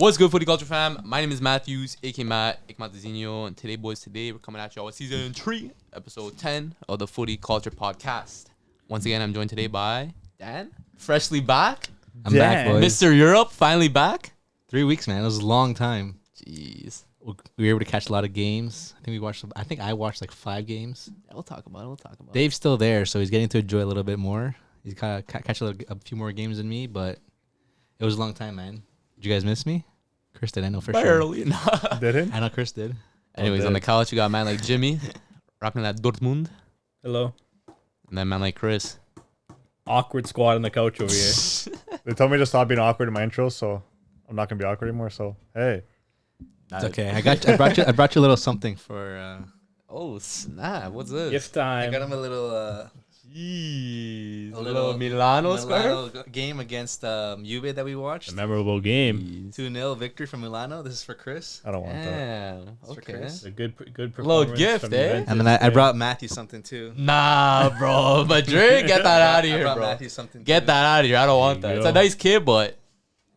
What's good, Footy Culture fam? My name is Matthews, aka Matt, Ikmatazinho, and today, we're coming at y'all with season 3, episode 10 of the Footy Culture podcast. Once again, I'm joined today by Dan, freshly back. I'm back, boys. Mr. Europe, finally back. 3 weeks, man. It was a long time. Jeez. We were able to catch a lot of games. I think I watched like 5 games. Yeah, we'll talk about it. Dave's still there, so he's getting to enjoy a little bit more. He's kind of catch a few more games than me, but it was a long time, man. Did you guys miss me? Chris did, I know for Barely. sure. Didn't? I know Chris did. Anyways, on the couch, you got a man like Jimmy, rocking that Dortmund, Hello. and then man like Chris. Awkward squad on the couch over here. They told me to stop being awkward in my intro, so I'm not gonna be awkward anymore. So hey, It's okay. I brought you a little something for. Oh snap! What's this? gift time. I got him a little. Jeez. A little Milano square. game against Juve that we watched. A memorable game. 2-0 victory from Milano. This is for Chris. I don't want that. Damn. for Okay. Chris. A good Little performance. gift, from eh? Juventus. And then I Yeah. brought Matthew something too. Nah, bro. Madrid, get that out of I here, brought bro. Matthew something Get too. that out of here. I don't want There that. you It's a go. nice kid, but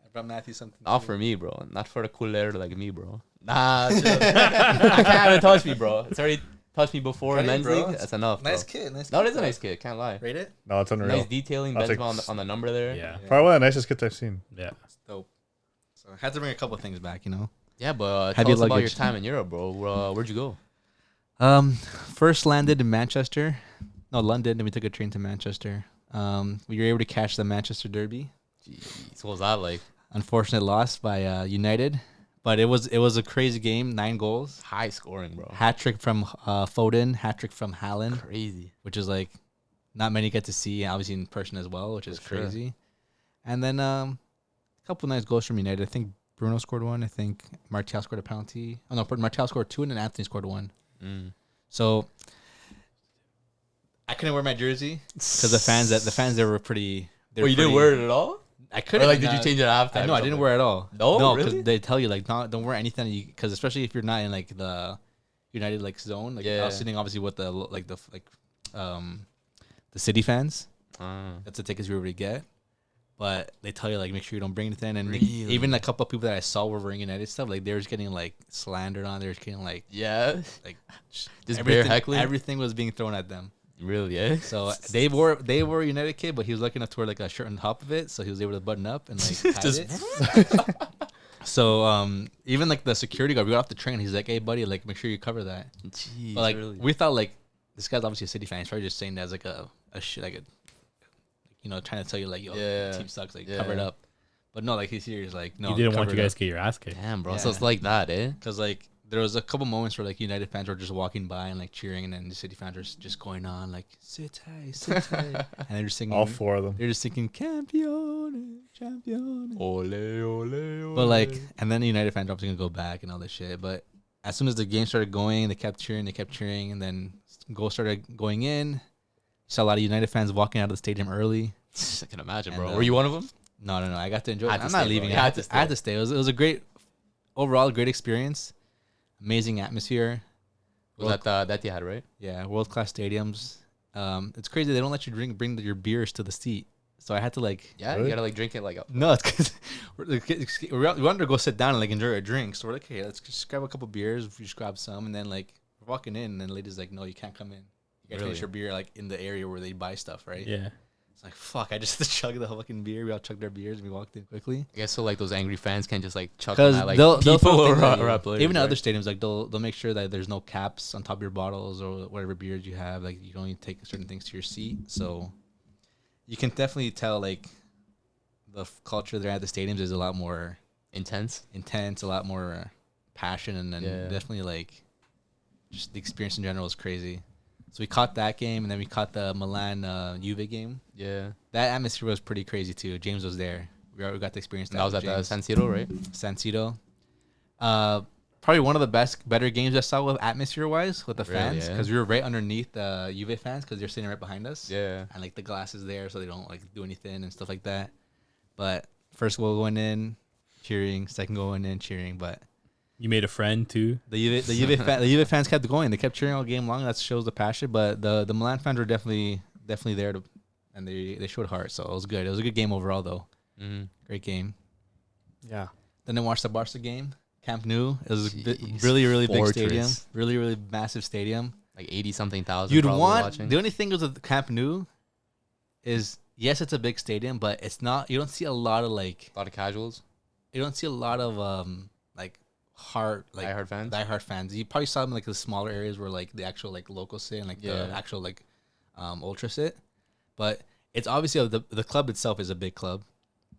I brought Matthew something. not too. for me, bro. Not for the culero like me, bro. Nah, chill. I can't have it touch me, bro. It's already touched me before in Right, men's bro. league. That's enough, bro. Nice kid. Nice. No, kid, it is a bro. nice kid. Can't lie. Rate it. No, it's unreal. Nice detailing, That's Benzema on the number there. Yeah. Yeah. Probably one of the nicest kids I've seen. Yeah. Dope. So I had to bring a couple things back, you know. Yeah, but Heavy tell us about your luggage. time in Europe, bro. Where'd you go? First landed in Manchester. No, London. Then we took a train to Manchester. We were able to catch the Manchester Derby. Jeez, what was that like? Unfortunate loss by United, but it was a crazy game. 9 goals. High scoring, bro. Hat trick from Foden. Hat trick from Haaland, Crazy. which is like not many get to see, obviously in person as well, which is For sure. crazy. And then a couple nice goals from United. I think Bruno scored one. I think Martial scored a penalty. Oh no, Martial scored 2, and then Anthony scored 1. So I couldn't wear my jersey because the fans there were pretty. Well, you didn't wear it at all? I Or couldn't. like, did you change it after? I didn't wear it at all. No, because really? they tell you like don't wear anything because especially if you're not in like the United like zone. Like I was Yeah. sitting obviously with the city fans. Uh, That's the tickets we were able to get. But they tell you like make sure you don't bring anything, and like, Really? even a couple of people that I saw were wearing United stuff. Like they were just getting like slandered on. They were just getting like yeah. like Just bare everything, heckling? everything was being thrown at them. Really, eh? So they were a United kid, but he was lucky enough to wear like a shirt on top of it, so he was able to button up and like hide Just- it. So even like the security guard, we got off the train. He's like, "Hey, buddy, like make sure you cover that." Jeez, But like really? we thought like this guy's obviously a City fan. He's probably just saying that as like a shit, like a trying to tell you like, yo, Yeah. the team sucks, like Yeah. cover it up. But no, like he's here. He's like, no, He didn't want cover you it guys up. to get your ass kicked. Damn, bro. So Yeah. it's like that, eh? Because like there was a couple moments where like United fans were just walking by and like cheering, and then the City fans were just going on like City, and they're just singing. All 4 of them. They're just thinking Campione, Champione. Ole, ole, ole. But like, and then the United fans are obviously gonna go back and all this shit. But as soon as the game started going, they kept cheering, and then goals started going in. Saw a lot of United fans walking out of the stadium early. I can imagine, And, bro. Were you one of them? No, I got to enjoy it. Had to I'm stay, not bro. leaving. You I had had to to. I had to stay. It was a great, overall great experience. Amazing atmosphere. Was that you had, right? Yeah, world class stadiums. It's crazy they don't let you bring your beers to the seat. So I had to like. Yeah, Really? you gotta like drink it like. No, it's because we wanted to go sit down and like enjoy a drink. So we're like, hey, let's just grab a couple beers. We just grab some, and then like we're walking in, and then the lady's like, no, you can't come in. You gotta finish Really? your beer like in the area where they buy stuff, right? Yeah. It's like fuck. I just had to chug the whole fucking beer. We all chugged our beers and we walked in quickly. I guess so. Like those angry fans can't just like chuck Because them at like they'll people throw or, things at you. or at players, even at right? other stadiums, like they'll make sure that there's no caps on top of your bottles or whatever beers you have. Like you can only take certain things to your seat. So you can definitely tell like the culture there at the stadiums is a lot more intense. a lot more passion, and then Yeah. definitely like just the experience in general is crazy. So we caught that game, and then we caught the Milan Juve game. Yeah, That atmosphere was pretty crazy too. James was there. We got to experience that. that was at with the James. San Siro, right? San Siro. Probably one of the better games I saw with atmosphere wise with the Really, fans, yeah? because we were right underneath the Juve fans because they're sitting right behind us. Yeah. And like the glass is there, so they don't like do anything and stuff like that. But first goal going in, cheering. Second goal going in, cheering. But You made a friend too. the Juve fans kept going. They kept cheering all game long. That shows the passion. But the Milan fans were definitely there to, and they showed heart. So it was good. It was a good game overall, though. Mm-hmm. Great game. Yeah. Then I watched the Barca game, Camp Nou. It was a Jeez. really, really big Fortress. stadium. Really, really massive stadium. Like 80-something thousand. You'd probably want watching. the only thing with Camp Nou is yes, it's a big stadium, but it's not. You don't see a lot of like. A lot of casuals. You don't see a lot of like Diehard fans? Diehard fans. You probably saw them like the smaller areas where like the actual like locals sit and like the actual like ultra sit. But it's obviously the club itself is a big club,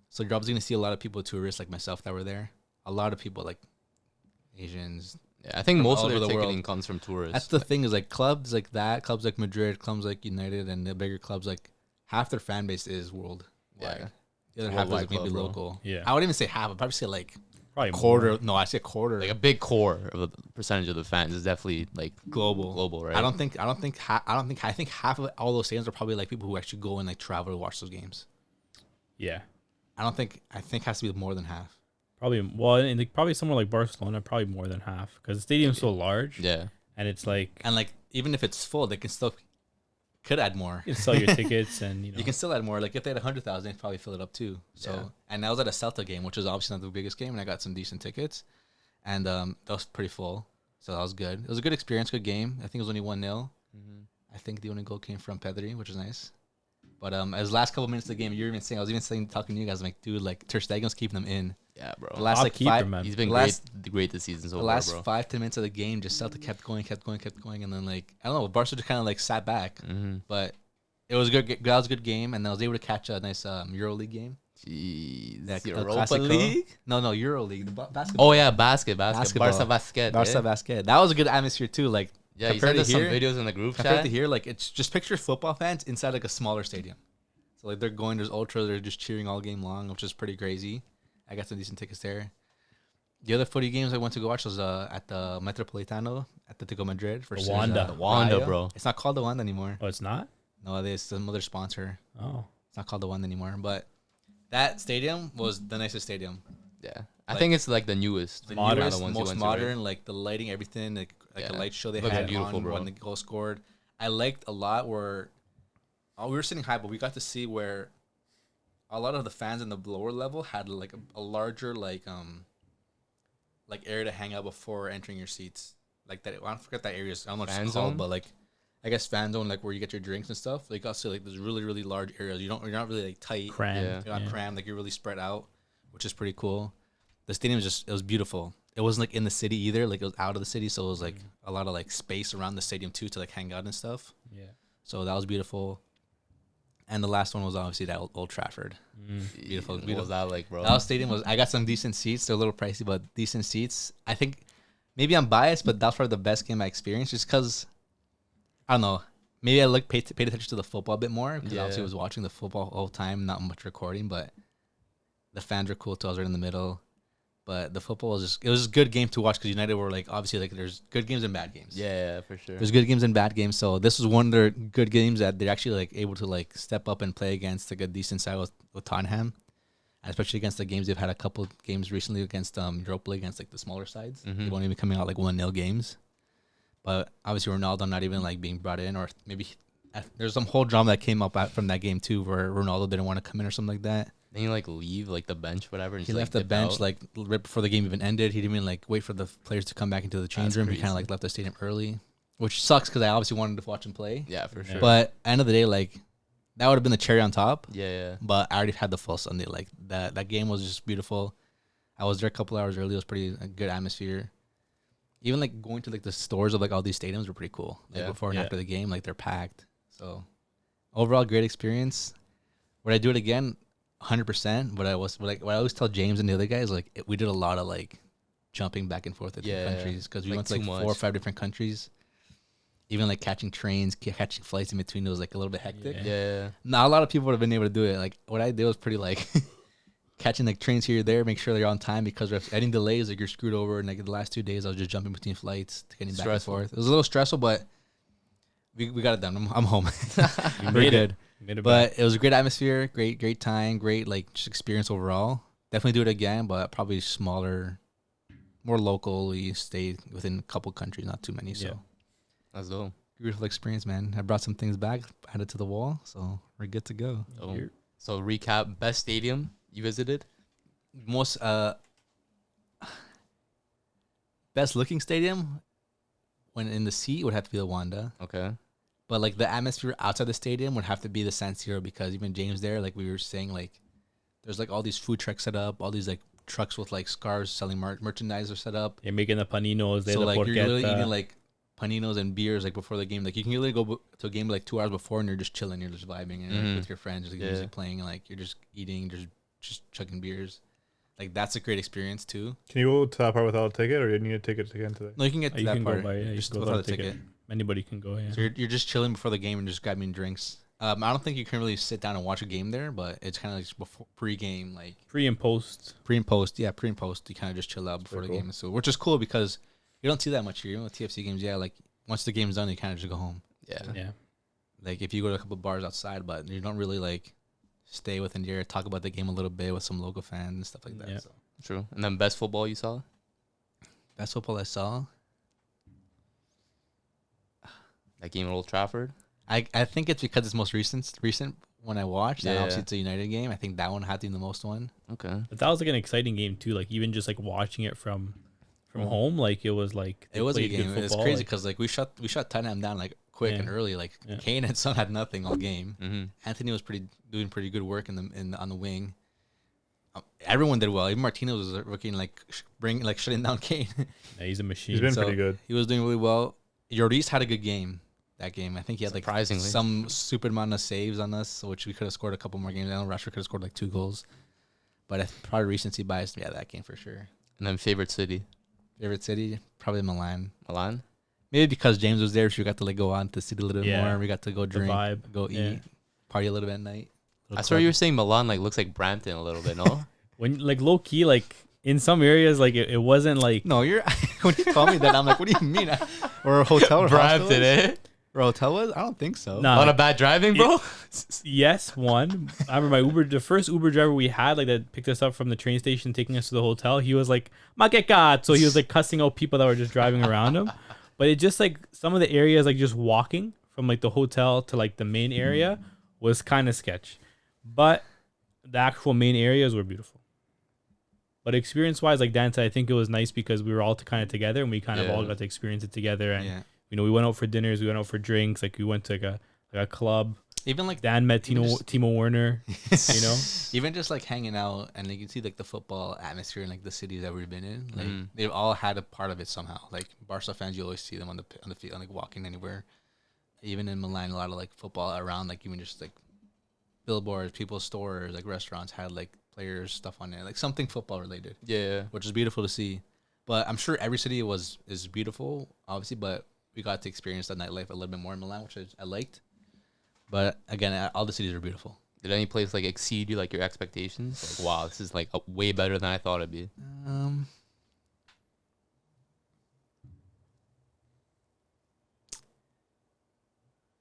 so you're obviously gonna see a lot of people, tourists like myself, that were there. A lot of people like Asians. Yeah, I think From most all of their over the ticketing world. comes from tourists. That's the thing is like clubs like that, clubs like Madrid, clubs like United, and the bigger clubs like half their fan base is worldwide. Yeah. The other It's half is worldwide like maybe club, bro. local. Yeah. I wouldn't even say half. I'd probably say like Probably quarter. more. No, I say a quarter. Like a big core of the percentage of the fans is definitely like global, right? I think half of all those stadiums are probably like people who actually go and like travel to watch those games. Yeah. I think it has to be more than half. Probably, well, and like, probably somewhere like Barcelona, probably more than half because the stadium's so large. Yeah. And it's like, And like even if it's full, they can still could add more. you can sell your tickets and, you know. You can still add more. Like if they had 100,000, they'd probably fill it up too. So Yeah. and I was at a Celta game, which was obviously not the biggest game, and I got some decent tickets, and that was pretty full. So that was good. It was a good experience, good game. I think it was only 1-0. Mm-hmm. I think the only goal came from Pedri, which is nice. But as last couple minutes of the game, you were even saying, I was even saying, talking to you guys, I'm like, dude, like Ter Stegen's keeping them in. Yeah, bro. The last Top like keeper, 5, man. He's been the last- great this season so the far, last bro. 5-10 minutes of the game, just Celta kept going, and then like I don't know, Barca just kind of like sat back, Mm-hmm. but it was good. That was a good game, and I was able to catch a nice EuroLeague game. Jeez. That Europa Clasico. League? No, EuroLeague, the basketball. Oh yeah, basketball. Basketball. Barca basket. Barca yeah. basket. That was a good atmosphere too. Like Yeah, you compared sent us to some here, videos in the group compared chat. to here, like it's just picture football fans inside like a smaller stadium. So like they're going, there's ultra, they're just cheering all game long, which is pretty crazy. I got some decent tickets there. The other footy games I went to go watch was at the Metropolitano, Atletico Madrid versus Wanda. The Wanda, Rayo. bro. It's not called the Wanda anymore. Oh, it's not? No, it's some other sponsor. Oh. It's not called the Wanda anymore. But that stadium was the nicest stadium. Yeah. I Like- think it's like the newest. The Modern. newest, Out of the ones you most went to, right? modern, like the lighting, everything, like Yeah. a light show they Looks had beautiful, on bro. when the goal scored. I liked a lot where we were sitting high, but we got to see where a lot of the fans in the lower level had like a larger like area to hang out before entering your seats. Like that, I don't forget that area. I don't know what Fan it's zone? called, but like I guess fan zone, like where you get your drinks and stuff. Like also like there's really really large areas. You're not really like tight. Crammed. Yeah. You're not crammed. Like you're really spread out, which is pretty cool. The stadium it was beautiful. It wasn't like in the city either. Like it was out of the city, so it was like a lot of like space around the stadium too to like hang out and stuff. Yeah. So that was beautiful. And the last one was obviously that Old Trafford. Beautiful, What beautiful. was that like, bro? That stadium was. I got some decent seats. They're a little pricey, but decent seats. I think maybe I'm biased, but that's probably the best game I experienced, just because I don't know. Maybe I paid attention to the football a bit more because obviously I Yeah. was watching the football all the time, not much recording. But the fans were cool too. I was right in the middle. But the football was it was a good game to watch because United were like obviously like there's good games and bad games. Yeah, for sure. There's good games and bad games. So this was one of their good games that they're actually like able to like step up and play against like a decent side with Tottenham, and especially against the games they've had a couple games recently against Europa League against like the smaller sides. Mhm. They've only been coming out like 1-0 games. But obviously Ronaldo not even like being brought in, or maybe there's some whole drama that came up from that game too, where Ronaldo didn't want to come in or something like that. Then you like leave like the bench, whatever. And He just, left like, the dip bench out. like right before the game even ended. He didn't even like wait for the players to come back into the change That's room. He kind crazy. of like left the stadium early, which sucks because I obviously wanted to watch him play. Yeah, for sure. But end of the day, like that would have been the cherry on top. yeah. But I already had the full Sunday. Like that game was just beautiful. I was there a couple hours early. It was a good atmosphere. Even like going to like the stores of like all these stadiums were pretty cool. Like Yeah. before and Yeah. after the game, like they're packed. So overall, great experience. Would I do it again? 100%. But what I always tell James and the other guys, like we did a lot of like jumping back and forth between Yeah. countries because we Like, went to like too 4 or much. 5 different countries. Even like catching trains, catching flights in between, it was like a little bit hectic. Yeah. Yeah. Not a lot of people would have been able to do it. Like what I did was pretty like catching like trains here or there, make sure they're on time because if any delays, like you're screwed over. And like the last 2 days, I was just jumping between flights, getting back and Stressful. forth. It was a little stressful, but we got it done. I'm home. You We're made good. it. You made it back. But it was a great atmosphere, great time, great like just experience overall. Definitely do it again, but probably smaller, more locally. Stay within a couple countries, not too many. So Yeah. That's dope. beautiful experience, man. I brought some things back, added to the wall, so we're good to go. Oh. You're- So recap: best stadium you visited? Most best looking stadium when in the seat would have to be the Wanda. Okay. But like the atmosphere outside the stadium would have to be the San Siro because even James there, like we were saying, like there's like all these food trucks set up, all these like trucks with like scarves selling merchandise are set up. You're making the paninos. So like you're literally eating like paninos and beers like before the game. Like you can literally go to a game like 2 hours before and you're just chilling, you're just vibing and like, with your friends, just like, music playing, and like you're just eating, just chugging beers. Like that's a great experience too. Can you go to that part without a ticket, or do you need a ticket to get into there? No, you can get to you that can part. go by, yeah, just you can go without without a a ticket. ticket. Anybody can go. Yeah. So you're just chilling before the game and just grabbing drinks. I don't think you can really sit down and watch a game there, but it's kind of like before pre-game, like Pre and post. pre and post. Yeah, pre and post. You kind of just chill out before the game, so which is cool because you don't see that much here. You know, TFC games, yeah, like once the game's done, you kind of just go home. Yeah. Yeah. Like if you go to a couple bars outside, but you don't really like stay within the area, talk about the game a little bit with some local fans and stuff like that. Yeah. So True. And then best football you saw? best football I saw. That game at Old Trafford? I think it's because it's most recent when I watched. And Yeah. obviously it's a United game. I think that one had to be the most one. Okay. But that was like an exciting game too. Like even just like watching it from home, like it was like It was a played good game. It's football, crazy like- because like we shut Tottenham down like quick Yeah. and early. Like Yeah. Kane and Son had nothing all game. Mm-hmm. Anthony was doing pretty good work on the wing. Everyone did well. Even Martinez was working like shutting down Kane. Yeah, he's a machine. He's been So, pretty good. He was doing really well. Jordi's had a good game. That game, I think he had like Surprisingly. some stupid amount of saves on us, which we could have scored a couple more games. I know Rashford could have scored like 2 goals, but probably recency bias. Yeah, that game for sure. And then favorite city? Favorite city, probably Milan. Milan? Maybe because James was there, so we got to like go out to the city a little bit Yeah. more. We got to go drink, vibe. go Yeah. eat, party a little bit at night. I swear you were saying Milan like looks like Brampton a little bit, no? When like low key, like in some areas, like it wasn't like No, you're when you told me that, I'm like, what do you mean? Or a hotel or hostel Brampton, was? eh? Or a hotel was? I don't think so. Nah. A lot of bad driving, bro? yes, one. I remember the first Uber driver we had, like that picked us up from the train station, taking us to the hotel. He was like, "Ma que cat." So he was like cussing out people that were just driving around him. But it just like some of the areas, like just walking from like the hotel to like the main area was kind of sketch. But the actual main areas were beautiful. But experience wise, like Dan said, I think it was nice because we were all kind of together and we kind of all Yeah. got to experience it together. And Yeah. you know, we went out for dinners, we went out for drinks, like we went to like a club. Even like Dan met Even just- Timo Werner, you know. even just like hanging out and you can see like the football atmosphere in like the cities that we've been in. Like Mhm. they've all had a part of it somehow. Like Barca fans, you always see them on the field, like walking anywhere. Even in Milan, a lot of like football around, like even just like billboards, people's stores, like restaurants had like players stuff on it, like something football related, Yeah. which is beautiful to see. But I'm sure every city is beautiful, obviously. But we got to experience that nightlife a little bit more in Milan, which I liked. But again, all the cities are beautiful. Did any place like exceed you like your expectations? Like, wow, this is like way better than I thought it'd be.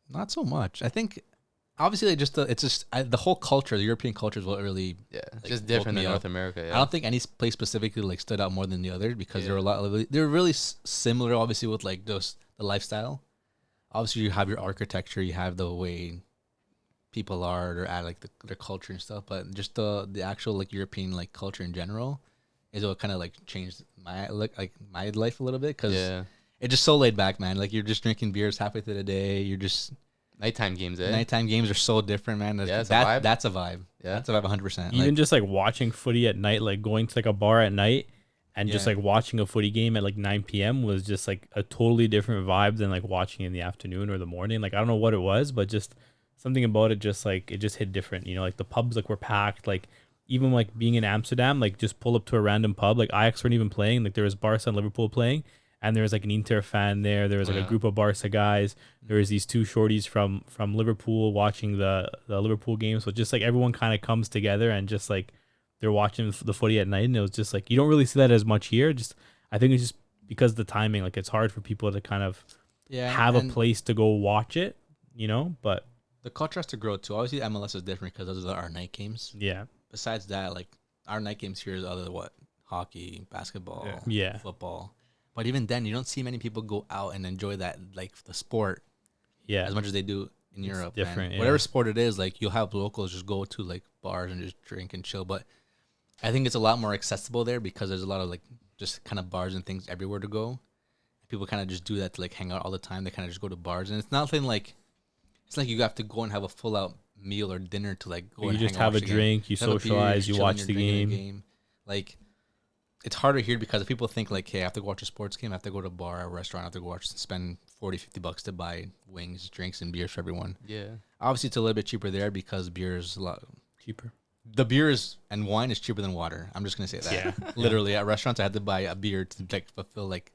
Not so much. I think obviously the whole culture, the European culture is what really. Yeah, Like, just woke different me than up. North America. Yeah. I don't think any place specifically like stood out more than the others because Yeah. there were a lot. They're really similar, obviously, with like the lifestyle. Obviously, you have your architecture, you have the way people are, or at like their culture and stuff. But just the actual like European like culture in general is what kind of like changed my my life a little bit because Yeah. it's just so laid back, man. Like you're just drinking beers halfway through the day. You're just Nighttime games, eh? nighttime games are so different, man. Yeah, it's a vibe. That's a vibe. Yeah. That's a vibe 100%. Even just like watching footy at night, like going to like a bar at night and just Yeah. like watching a footy game at like 9 p.m. was just like a totally different vibe than like watching in the afternoon or the morning. Like I don't know what it was, but just something about it just like it just hit different. You know, like the pubs like were packed. Like even like being in Amsterdam, like just pull up to a random pub. Like Ajax weren't even playing. Like there was Barca and Liverpool playing. And there was like an Inter fan there. There was like Yeah. a group of Barca guys. There was these 2 shorties from Liverpool watching the Liverpool game. So just like everyone kind of comes together and just like they're watching the footy at night. And it was just like you don't really see that as much here. Just I think it's just because of the timing. Like it's hard for people to kind of have a place to go watch it. You know, but The culture has to grow too. Obviously, MLS is different because those are our night games. yeah, Besides that, like our night games here is other what hockey, basketball, Yeah. football. But even then, you don't see many people go out and enjoy that like the sport yeah, as much as they do in Europe. different, yeah. Whatever sport it is, like you'll have locals just go to like bars and just drink and chill. But I think it's a lot more accessible there because there's a lot of like just kind of bars and things everywhere to go. People kind of just do that to like hang out all the time. They kind of just go to bars, and it's nothing like it's like you have to go and have a full out meal or dinner to like go. You and just hang out, have a watch the game. drink, you Have a beer, socialize, you chilling, watch you're the drinking game. Like it's harder here because people think like, hey, I have to go watch a sports game, I have to go to a bar, a restaurant, I have to go watch, spend $40-$50 to buy wings, drinks, and beers for everyone. Yeah. Obviously, it's a little bit cheaper there because beer is a lot Cheaper. the beer is and wine is cheaper than water. I'm just gonna say that. Yeah. Literally, at restaurants, I had to buy a beer to like fulfill like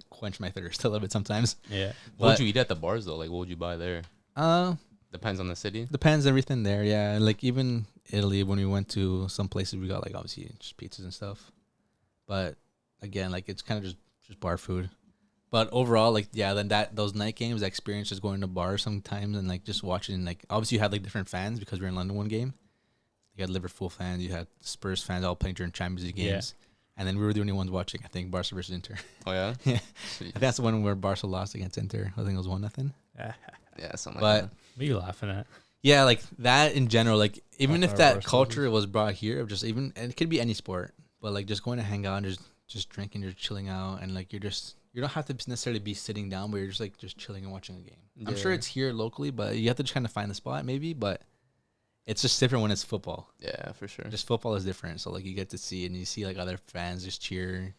quench my thirst a little bit sometimes. Yeah. What would But you eat at the bars though? Like, what would you buy there? Depends on the city. depends everything there. Yeah, and like even Italy, when we went to some places, we got like obviously just pizzas and stuff. But again, like it's kind of just bar food. But overall, like yeah, then those night games, that experience just going to bars sometimes and like just watching. Like obviously, you had like different fans because we were in London one game. You had Liverpool fans, you had Spurs fans all playing during Champions League games, and then we were the only ones watching. I think Barca versus Inter. Oh yeah. Yeah, I Sweet. think that's the one where Barca lost against Inter. I think it was 1-0. Yeah, something But like What are you laughing at? yeah, like that in general, like even if Our that Barca culture was brought here, of just even and it could be any sport, but like just going to hang out and just drinking, you're chilling out, and like you don't have to necessarily be sitting down, but you're just like just chilling and watching a game. I'm sure Yeah. it's here locally, but you have to just kind of find the spot maybe, but it's just different when it's football. that. Yeah, for sure. Just football is different, so like you get to see and you see like other fans just cheer.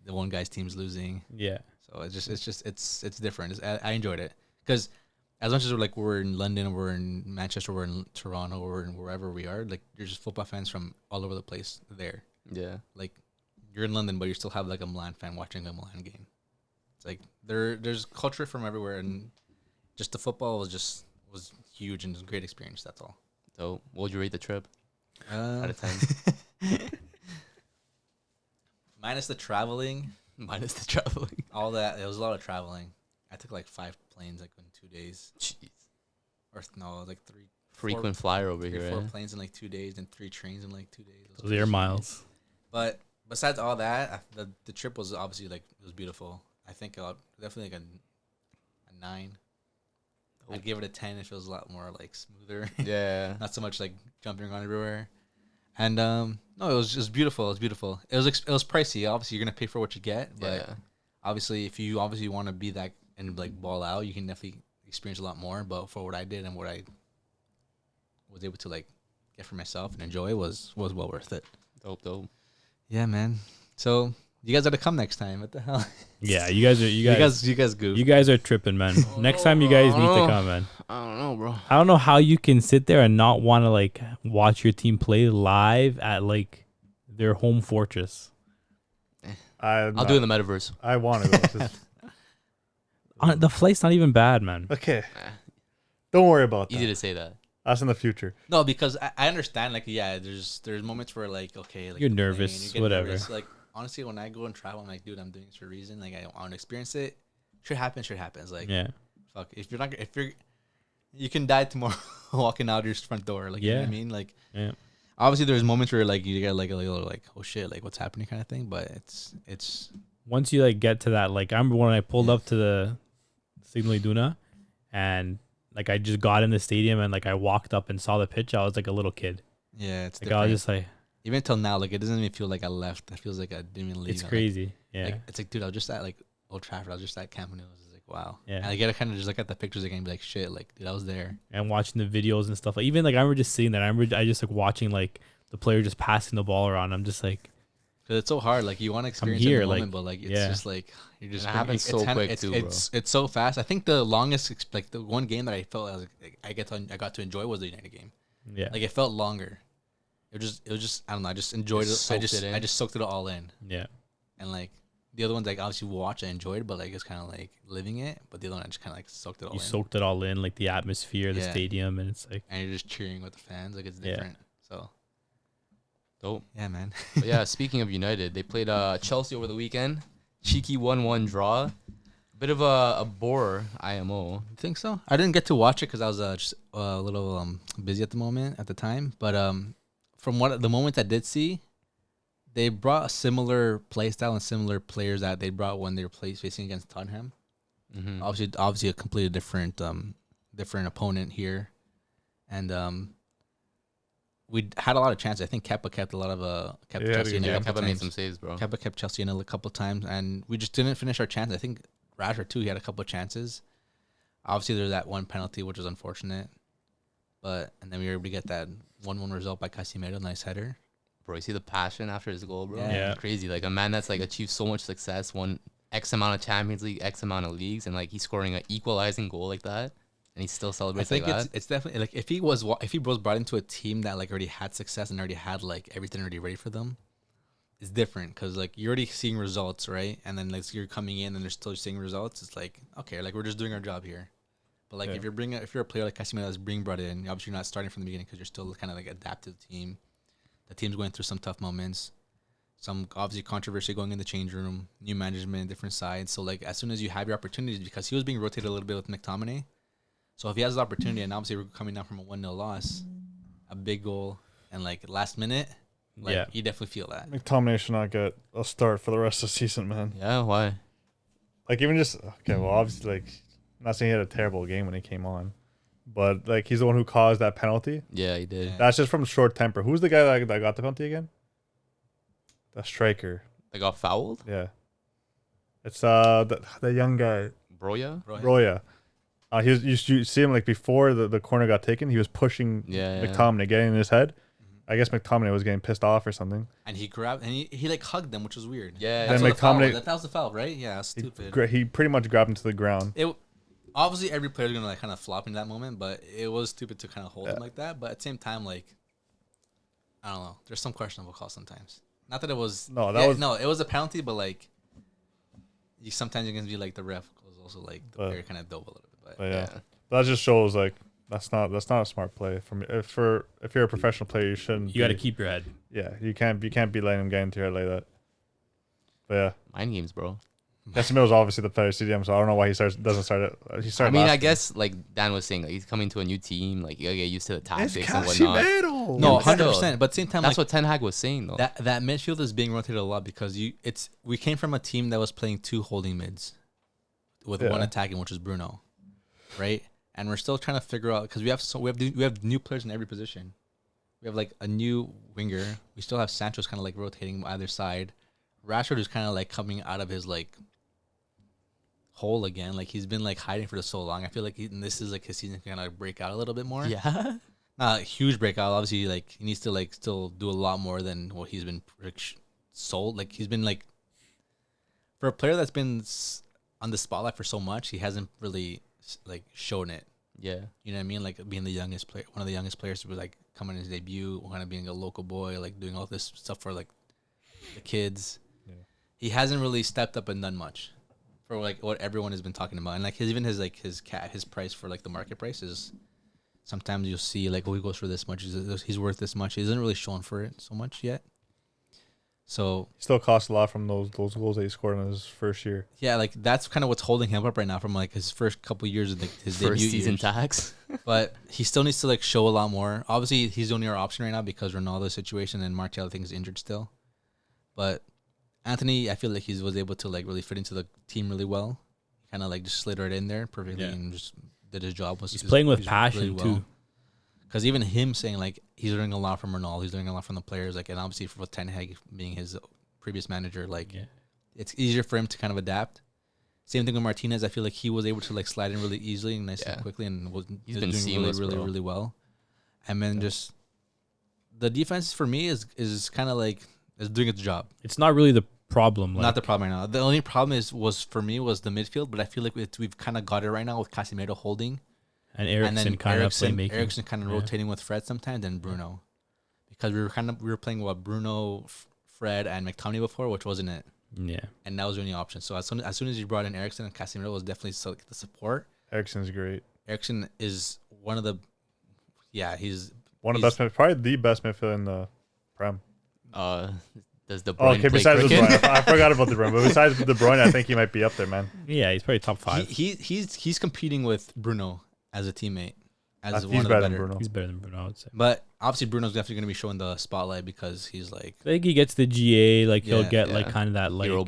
The one guy's team's losing, Yeah. so it's different. I enjoyed it because as much as we're in London, we're in Manchester, we're in Toronto, we're in wherever we are, like there's just football fans from all over the place there. Yeah. Like you're in London, but you still have like a Milan fan watching a Milan game. It's like there's culture from everywhere, and just the football was huge and it was a great experience. That's all. So, what would you rate the trip out Uh, of 10? minus the traveling, Minus the traveling. all that. It was a lot of traveling. I took like 5 planes like in 2 days, Jeez. or no, like 3. Frequent flyer over here, 4 right? planes in like 2 days, and 3 trains in like 2 days. It was Those are your crazy. miles. But besides all that, the trip was obviously like it was beautiful. I think definitely like a 9. I'd give it a 10 if it was a lot more like smoother, Yeah. not so much like jumping around everywhere. And no, it was just beautiful. It was beautiful. It was pricey. Obviously, you're gonna pay for what you get, but Yeah. obviously, if you obviously want to be that and like ball out, you can definitely experience a lot more. But for what I did and what I was able to like get for myself and enjoy was well worth it. Dope. Yeah, man. So you guys got to come next time. What the hell? Yeah, you guys goof. you guys are tripping, man. Next time you guys need to come, man. I don't know, bro. I don't know how you can sit there and not want to like watch your team play live at like their home fortress. I'll do it in the metaverse. I want to go. Just- The flight's not even bad, man. okay. Nah, Don't worry about easy that. to say that. That's in the future. No, because I understand. Like, yeah, there's moments where like, okay, like You're playing, nervous, you get whatever. nervous. Like, honestly, when I go and travel, I'm like, dude, I'm doing this for a reason. Like, I want to experience it. Shit happens. Like, Yeah. fuck, you can die tomorrow walking out your front door. Like, you know what I Yeah. mean? Like, Yeah. obviously, there's moments where like you get like a little like, oh shit, like what's happening kind of thing. But it's Once you like get to that, like I remember when I pulled up to the Signal Iduna and like I just got in the stadium and like I walked up and saw the pitch, I was like a little kid. yeah, it's Like different. I was just like, Even till now, like it doesn't even feel like I left. It feels like I didn't even leave. it's Like, crazy. Yeah. Like, it's like, dude, I was just at like Old Trafford. I was just at Camp Nou. I was like, wow. Yeah. And I get to kind of just look at the pictures again and be like, shit, like, dude, I was there. And watching the videos and stuff. Like even like I remember just seeing that. I remember I just like watching like the player just passing the ball around. I'm just like, Cause it's so hard. Like you want to experience here, the like, moment, but like it's yeah. just like you're just. It happens so quick too, bro. It's so fast. I think the longest, like the one game that I felt I got to enjoy was the United game. yeah. Like it felt longer. It was just I don't know. I just enjoyed it. Just I soaked just it in. I just soaked it all in. Yeah. And like the other ones, like obviously watch, I enjoyed, but like it's kind of like living it. But the other one, I just kind of like soaked it all You in. soaked it all in, like the atmosphere, the Yeah. stadium, and it's like, And you're just cheering with the fans. Like it's Yeah. different. So Dope. yeah, man. But yeah, speaking of United, they played Chelsea over the weekend. Cheeky 1-1 draw. Bit of a bore IMO. You think so? I didn't get to watch it because I was just a little busy at the time. But from what the moments I did see, they brought a similar play style and similar players that they brought when they were facing against Tottenham. Mm-hmm. Obviously a completely different opponent here, and we had a lot of chances. I think Kepa kept a lot of kept Chelsea in a couple Kepa made times. some saves, bro. Kepa kept Chelsea in a couple times, and we just didn't finish our chances. I think Rashford too. He had a couple of chances. Obviously, there's that one penalty which was unfortunate, and then we were able to get that 1-1 result by Casemiro, nice header. Bro, you see the passion after his goal, bro? Yeah. Crazy. Like a man that's like achieved so much success, won X amount of Champions League, X amount of leagues, and like he's scoring an equalizing goal like that, and he still I celebrates think like that. it's definitely like if he was brought into a team that like already had success and already had like everything already ready for them, it's different because like you're already seeing results, right? And then like you're coming in and they're still seeing results. It's like okay, like we're just doing our job here. But like if you're a player like Casemiro that's being brought in, obviously you're not starting from the beginning because you're still kind of like adapted to the team. The team's going through some tough moments, some obviously controversy going in the change room, new management, different sides. So like as soon as you have your opportunities, because he was being rotated a little bit with McTominay, so if he has the opportunity, and obviously we're coming down from a 1-0 loss, a big goal, and like last minute, like you definitely feel that. McTominay should not get a start for the rest of the season, man. Yeah, why? Like even just okay, well obviously like I'm not saying he had a terrible game when he came on, but like he's the one who caused that penalty. Yeah, he did. Yeah. That's just from short temper. Who's the guy that got the penalty again? The striker. They got fouled? Yeah. It's the young guy, Broya? Roya. You see him like before the corner got taken, he was pushing McTominay, getting in his head. I guess McTominay was getting pissed off or something. And he grabbed and he like hugged them, which was weird. Yeah. That's Then what the foul was. McTominay- That was the foul, right? Yeah, stupid. He pretty much grabbed him to the ground. It obviously every player's gonna like kind of flop in that moment, but it was stupid to kind of hold him like that. But at the same time, like I don't know, there's some questionable calls sometimes. Not that it was it was a penalty, but like you sometimes you're gonna be like the ref was also like the player kind of dove a little bit. But yeah, that just shows like that's not a smart play from if you're a professional player, you shouldn't. You got to keep your head. Yeah, you can't be letting him get into your head like that. But yeah, Mind games, bro. Casemiro's obviously the better CDM, so I don't know why he doesn't start it. He started. I mean, last I game. guess like Dan was saying, like he's coming to a new team, like you gotta get used to the It's tactics and whatnot. Casemiro. no, Yeah, but still, 100%. But at the same time, That's like, what Ten Hag was saying though. that midfield is being rotated a lot because we came from a team that was playing 2 holding mids with one attacking, which was Bruno, right? And we're still trying to figure out because we have new players in every position. We have like a new winger. We still have Sancho's kind of like rotating either side. Rashford is kind of like coming out of his like hole again. Like he's been like hiding for so long. I feel like this is like his season to kind of break out a little bit more. Yeah. Not a huge breakout. Obviously, like he needs to like still do a lot more than what he's been sold. Like he's been like for a player that's been on the spotlight for so much, he hasn't really like shown it. Yeah. You know what I mean? Like being the youngest player, one of the youngest players to be like coming in his debut, kind of being a local boy, like doing all this stuff for like the kids. Yeah. He hasn't really stepped up and done much for like what everyone has been talking about. And like his price for like the market price is sometimes you'll see like, oh, he goes for this much. He's worth this much. He isn't really shown for it so much yet. So he still costs a lot from those goals that he scored in his first year. Yeah, like that's kind of what's holding him up right now from like his first couple years of his First debut season years. tax. But he still needs to like show a lot more. Obviously, he's the only our option right now because Ronaldo's situation and Martial I think is injured still. But Anthony, I feel like he was able to like really fit into the team really well. Kind of like just slid right in there perfectly and just did his job. He's playing with passion too. Because even him saying like he's learning a lot from Ronaldo, he's learning a lot from the players. Like and obviously for Ten Hag being his previous manager, like it's easier for him to kind of adapt. Same thing with Martinez. I feel like he was able to like slide in really easily and nice and quickly, and he's been doing seamless, really well. And then just the defense for me is kind of like is doing its job. It's not really the problem. Not the problem right now. The only problem was for me was the midfield, but I feel like we've kind of got it right now with Casemiro holding. And Eriksen kind of playmaking. Eriksen kind of rotating with Fred sometimes, and Bruno, because we were playing with Bruno, Fred, and McTominay before, which wasn't it. Yeah. And that was the only option. So as soon as you brought in Eriksen and Casemiro, was definitely the support. Eriksen's great. Eriksen is one of the, he's one of the best, probably the best midfielder in the Prem. Does De Bruyne play besides cricket? De Bruyne, I forgot about De Bruyne, but besides De Bruyne, I think he might be up there, man. Yeah, he's probably top 5. He's competing with Bruno as a teammate. As he's better than Bruno. He's better than Bruno, I would say. But obviously, Bruno's definitely going to be showing the spotlight because he's like. I think he gets the GA, like he'll get like kind of that like Euro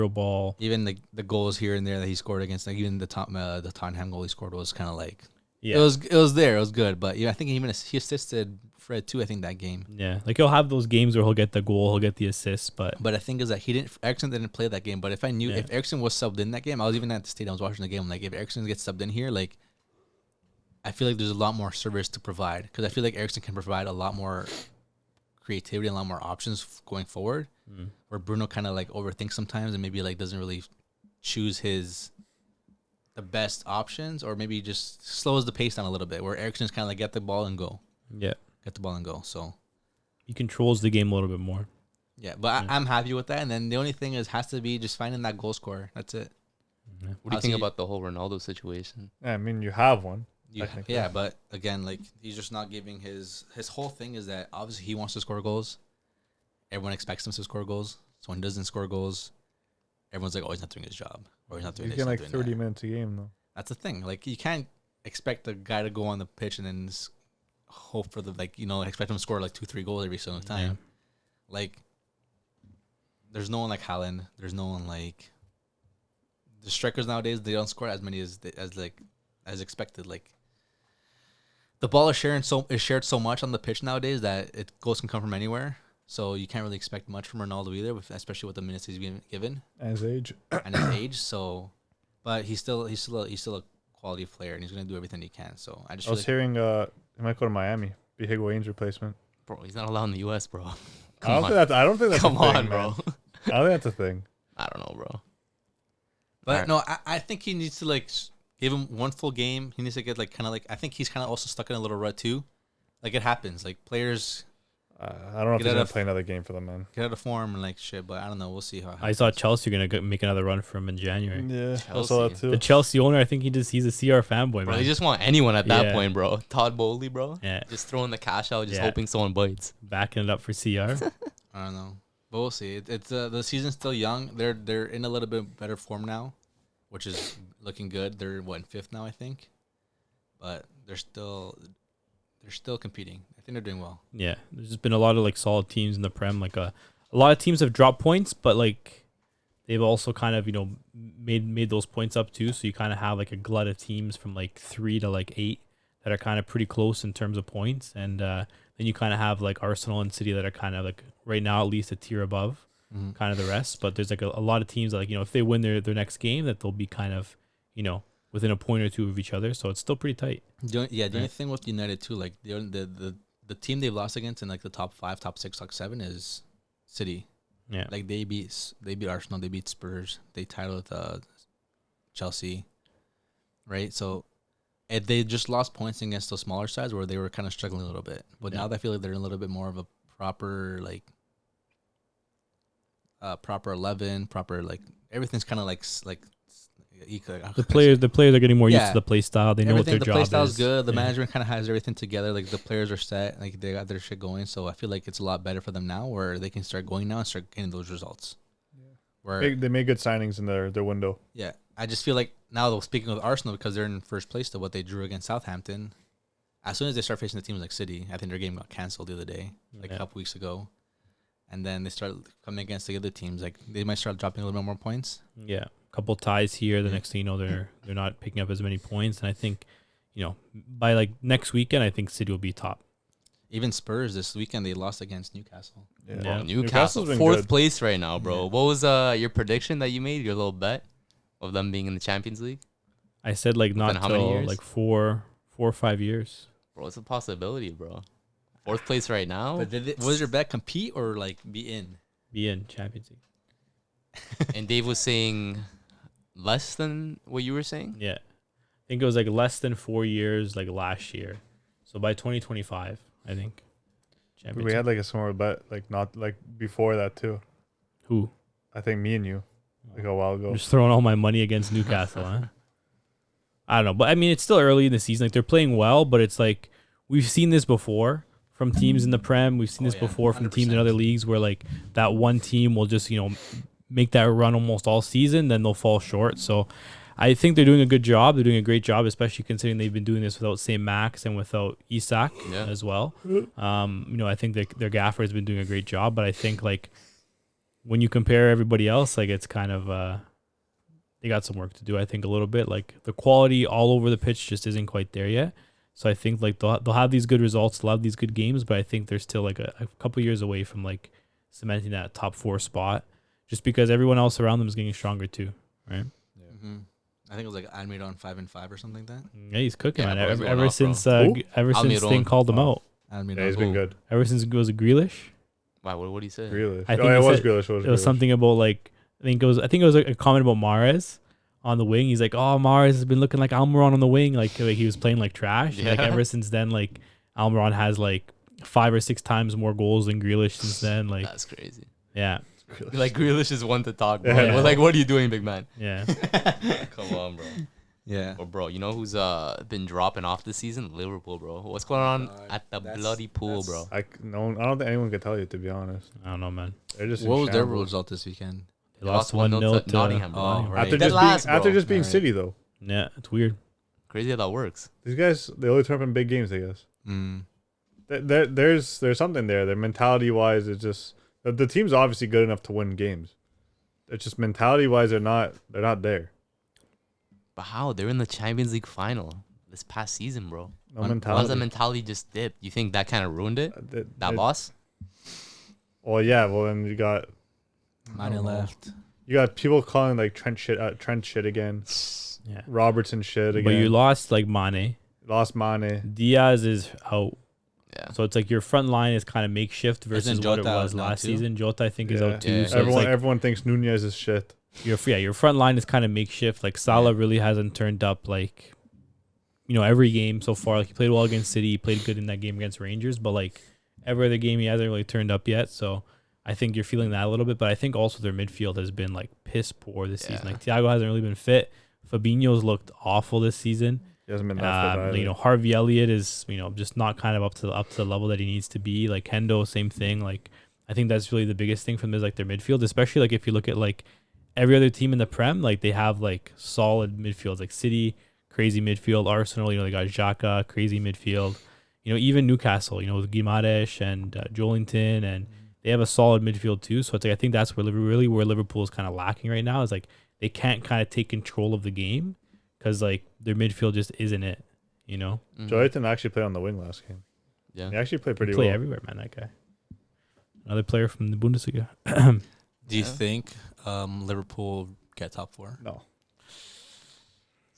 ball. Even the goals here and there that he scored against, like even the Tottenham goal he scored was kind of like. Yeah. It was there. It was good, but I think he assisted Fred too. I think that game. Yeah, like he'll have those games where he'll get the goal, he'll get the assist, but the thing is that Eriksson didn't play that game. But if I knew if Eriksson was subbed in that game, I was even at the stadium. I was watching the game. Like if Eriksson gets subbed in here, like I feel like there's a lot more service to provide because I feel like Eriksson can provide a lot more creativity and a lot more options going forward. Where Bruno kind of like overthinks sometimes and maybe like doesn't really choose the best options, or maybe just slows the pace down a little bit. Where Eriksson's kind of like get the ball and go. Yeah, get the ball and go. So he controls the game a little bit more. Yeah, but I'm happy with that. And then the only thing has to be just finding that goal scorer. That's it. What do you think about the whole Ronaldo situation? Yeah, I mean, you have one. Yeah, but again, like he's just not giving his whole thing is that obviously he wants to score goals. Everyone expects him to score goals. So when he doesn't score goals, everyone's like, oh, he's not doing his job. Or he's not doing this. He's getting like 30 minutes a game, though. That's the thing. Like, you can't expect the guy to go on the pitch and then hope for expect him to score like 2-3 goals every single time. Yeah. Like, there's no one like Haaland. There's no one like the strikers nowadays. They don't score as many as expected. Like, the ball is shared so much on the pitch nowadays that goals can come from anywhere. So you can't really expect much from Ronaldo either, especially with the minutes he's being given and his age. So, but he's still a quality player, and he's gonna do everything he can. So I was hearing he might go to Miami, be Higuain's replacement. Bro, he's not allowed in the U.S., bro. I don't think that's come a thing, on, bro. I don't think that's a thing. I don't know, bro. But no, I think he needs to like give him one full game. He needs to get I think he's kind of also stuck in a little rut too. Like, it happens. Like, players. I don't know if he's gonna play another game for them, man. Get out of form and like shit, but I don't know. We'll see how. I saw Chelsea are gonna make another run for him in January. Yeah, I saw that too. The Chelsea owner, I think he's a CR fanboy, bro. Man. They just want anyone at that point, bro. Todd Bowley, bro. Yeah, just throwing the cash out, just hoping someone bites. Backing it up for CR. I don't know, but we'll see. It's the season's still young. They're in a little bit better form now, which is looking good. They're in 5th now, I think, but they're still competing. I think they're doing well. Yeah, there's just been a lot of like solid teams in the Prem. Like a lot of teams have dropped points, but like they've also kind of made those points up too. So you kind of have like a glut of teams from like 3 to like 8 that are kind of pretty close in terms of points, and then you kind of have like Arsenal and City that are kind of like right now at least a tier above, kind of the rest. But there's like a lot of teams that, like if they win their next game, that they'll be kind of within a point or two of each other. So it's still pretty tight. The only thing with United too, like the team they've lost against in like the top 5, top 6, top 7 is City. Yeah, like they beat Arsenal, they beat Spurs, they tied with Chelsea, right? So they just lost points against those smaller sides where they were kind of struggling a little bit. But now I feel like they're in a little bit more of a proper proper 11, proper like everything's kind of like. The players are getting more used to the play style. They know what their job is. The play style is good. The management kind of has everything together. Like, the players are set. Like, they got their shit going. So I feel like it's a lot better for them now, where they can start going now and start getting those results. Yeah. Where they made good signings in their window. Yeah, I just feel like now, though, speaking of Arsenal, because they're in first place to what they drew against Southampton, as soon as they start facing the teams like City, I think their game got canceled the other day, a couple weeks ago. And then they start coming against the other teams. Like, they might start dropping a little bit more points. Yeah. Couple ties here. The next thing you know, they're not picking up as many points, and I think by like next weekend, I think City will be top. Even Spurs this weekend, they lost against Newcastle. Yeah. Newcastle 4th place right now, bro. Yeah. What was your prediction that you made? Your little bet of them being in the Champions League? I said like not till like 4 or 5 years. Bro, it's a possibility, bro. 4th place right now. But was your bet compete or like be in? Be in Champions League. And Dave was saying less than what you were saying? Yeah. I think it was like less than 4 years like last year. So by 2025, I think. We had like a similar bet, like not like before that too. Who? I think me and you, like a while ago. I'm just throwing all my money against Newcastle, huh? I don't know. But I mean, it's still early in the season. Like, they're playing well, but it's like we've seen this before from teams in the Prem. We've seen this before from 100%. Teams in other leagues where like that one team will just, make that run almost all season, then they'll fall short. So I think they're doing a good job. They're doing a great job, especially considering they've been doing this without St. Max and without Isak as well. I think their gaffer has been doing a great job, but I think like when you compare everybody else, like it's kind of they got some work to do. I think a little bit like the quality all over the pitch just isn't quite there yet. So I think like they'll have these good results, they'll have these good games, but I think they're still like a couple years away from like cementing that top 4 spot, just because everyone else around them is getting stronger too, right? Yeah. Mm-hmm. I think it was like Almiron 5-5 or something like that. Yeah, he's cooking, Yeah, man. bro, Ever since Almiron. Thing called him out. Almiron. Yeah, he's been good. Ever since it was a Grealish. Wow, what did he say? Grealish. I think it was said- Grealish. It was something about like I think it was like a comment about Mahrez on the wing. He's like, "Oh, Mahrez has been looking like Almiron on the wing, like he was playing like trash." Yeah. Like ever since then, like Almiron has like 5 or 6 times more goals than Grealish since then. Like That's crazy. yeah, Like Grealish is one to talk, bro. Yeah. Well, like, what are you doing, big man? yeah. Come on, bro. Yeah. Or bro, you know who's been dropping off this season? Liverpool, bro. What's going on God, at the that's- bloody pool, that's- bro? I don't think anyone could tell you, to be honest. I don't know, man. They're just in What was their shambles. result this weekend? They lost 1-0 to Nottingham, bro. Oh, right. After Dead just last, being, after bro. just being Alright. City though. Yeah, it's weird. Crazy how that works. These guys, they only turn up in big games, I guess. Mm. There's something there. Their mentality wise, it's just the team's obviously good enough to win games. It's just mentality wise, they're not there. But how? They're in the Champions League final this past season, bro. No Why does mentality. the mentality just dip? You think that kind of ruined it? That it- loss? Well, yeah. Well, then you got Mane left. people calling like Trent shit again. Yeah. Robertson shit again. But you lost like Mane. Lost Mane. Diaz is out. Yeah. So it's like your front line is kind of makeshift versus Isn't what it Jota was out now last too? season. Jota, I think, is Yeah. out too. Yeah. So it's like Everyone thinks Nunez is shit. your front line is kind of makeshift. Like Salah really hasn't turned up like, every game so far. Like he played well against City, he played good in that game against Rangers, but like every other game he hasn't really turned up yet. So I think you're feeling that a little bit. But I think also their midfield has been like piss poor this season. Yeah. Like Thiago hasn't really been fit. Fabinho's looked awful this season. He hasn't been that fit either. Harvey Elliott is just not kind of up to the level that he needs to be. Like Hendo, same thing. Like I think that's really the biggest thing from them is like their midfield, especially like if you look at like every other team in the Prem, like they have like solid midfields. Like City, crazy midfield. Arsenal, they got Xhaka, crazy midfield. Even Newcastle, with Guimaraes and Joelinton, and they have a solid midfield too. So it's like I think that's where Liverpool is kind of lacking right now. Is like they can't kind of take control of the game because like their midfield just isn't it. Mhm. Joelinton actually played on the wing last game. Yeah. He actually played He pretty play well. everywhere, man. That guy, another player from the Bundesliga. Do you Yeah. think Liverpool get top 4? No.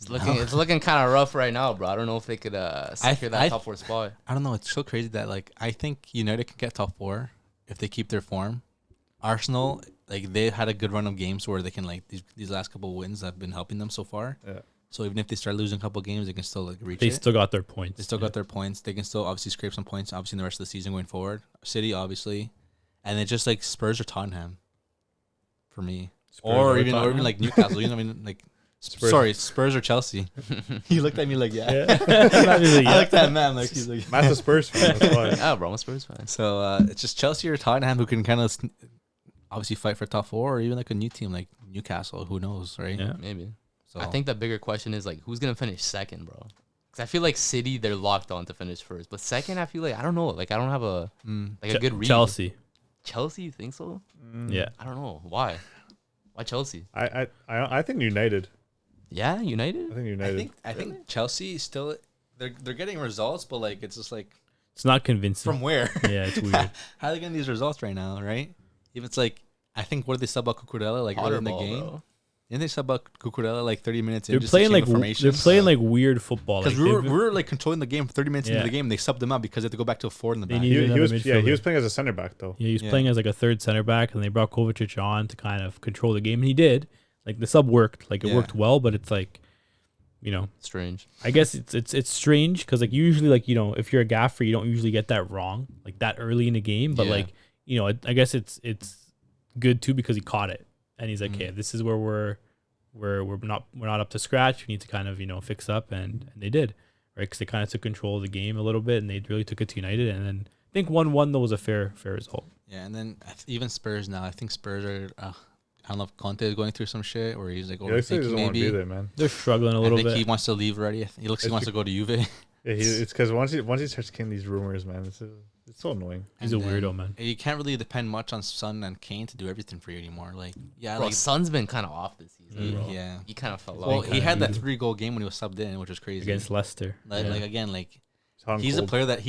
It's looking kind of rough right now, bro. I don't know if they could secure that I- top 4 spot. I don't know. It's so crazy that like I think United can get top 4 if they keep their form. Arsenal, like they had a good run of games where they can like these last couple wins have been helping them so far. Yeah. So even if they start losing a couple games, they can still like reach They it. still got their points. They still got their points. They can still obviously scrape some points. Obviously in the rest of the season going forward. City obviously, and it's just like Spurs or Tottenham, for me, or even Tottenham. like Newcastle. You know what I mean? Like Spurs. sorry, Spurs or Chelsea. He looked at me like yeah. Yeah. I looked at man like he's like. Matt's a Spurs fan. That's why. Yeah, bro. I'm a Spurs fan. So it's just Chelsea or Tottenham who can kind of obviously fight for top 4, or even like a new team like Newcastle. Who knows, right? Yeah. Maybe. So I think the bigger question is like who's gonna finish second, bro? Because I feel like City they're locked on to finish first, but second I feel like I don't know. Like I don't have a a good read. Chelsea. Chelsea, you think so? Yeah. I don't know why. Why Chelsea? I think United. Yeah, United. I think United. I think Chelsea still they're getting results, but like it's just like It's not convincing. from where? Yeah, it's weird. How are they getting these results right now, right? If it's like I think what did they sub out Cucurella like early in the Potterball, game? bro. Didn't they sub out Cucurella like 30 minutes in? They're just playing to like change they're formations? playing like weird football. Because Like, we were like controlling the game for 30 minutes into Yeah. the game. And they subbed them out because they had to go back to a 4 in the They back. need- He was another he was midfielder. playing as a center back though. yeah, he was Yeah. playing as like a third center back, and they brought Kovacic on to kind of control the game, and he did. Like the sub worked, like it Yeah. worked well, but it's like, Strange. I guess it's strange because like usually like if you're a gaffer, you don't usually get that wrong like that early in the game, but Yeah. like I guess it's good too because he caught it and he's like, Mhm. okay, this is where we're not up to scratch. We need to kind of fix up, and they did, right? Because they kind of took control of the game a little bit, and they really took it to United, and then I think 1-1 though was a fair result. Yeah, and then even Spurs now. I think Spurs are. I don't know if Conte is going through some shit or he's like He looks like he overthinking doesn't want to be maybe. there, man. They're struggling a I little think bit. he wants to leave already. He looks like he wants to go to Juve. Yeah, it's because once he starts getting these rumors, man, it's so annoying. He's And a then weirdo, man. You can't really depend much on Son and Kane to do everything for you anymore. Like, yeah, Bro, like Son's been kind of off this season, bro. yeah. He kind of fell Well, off. he had that 3-goal game when he was subbed in, which was crazy. Against Leicester. Like, Yeah. like again, like He's a player that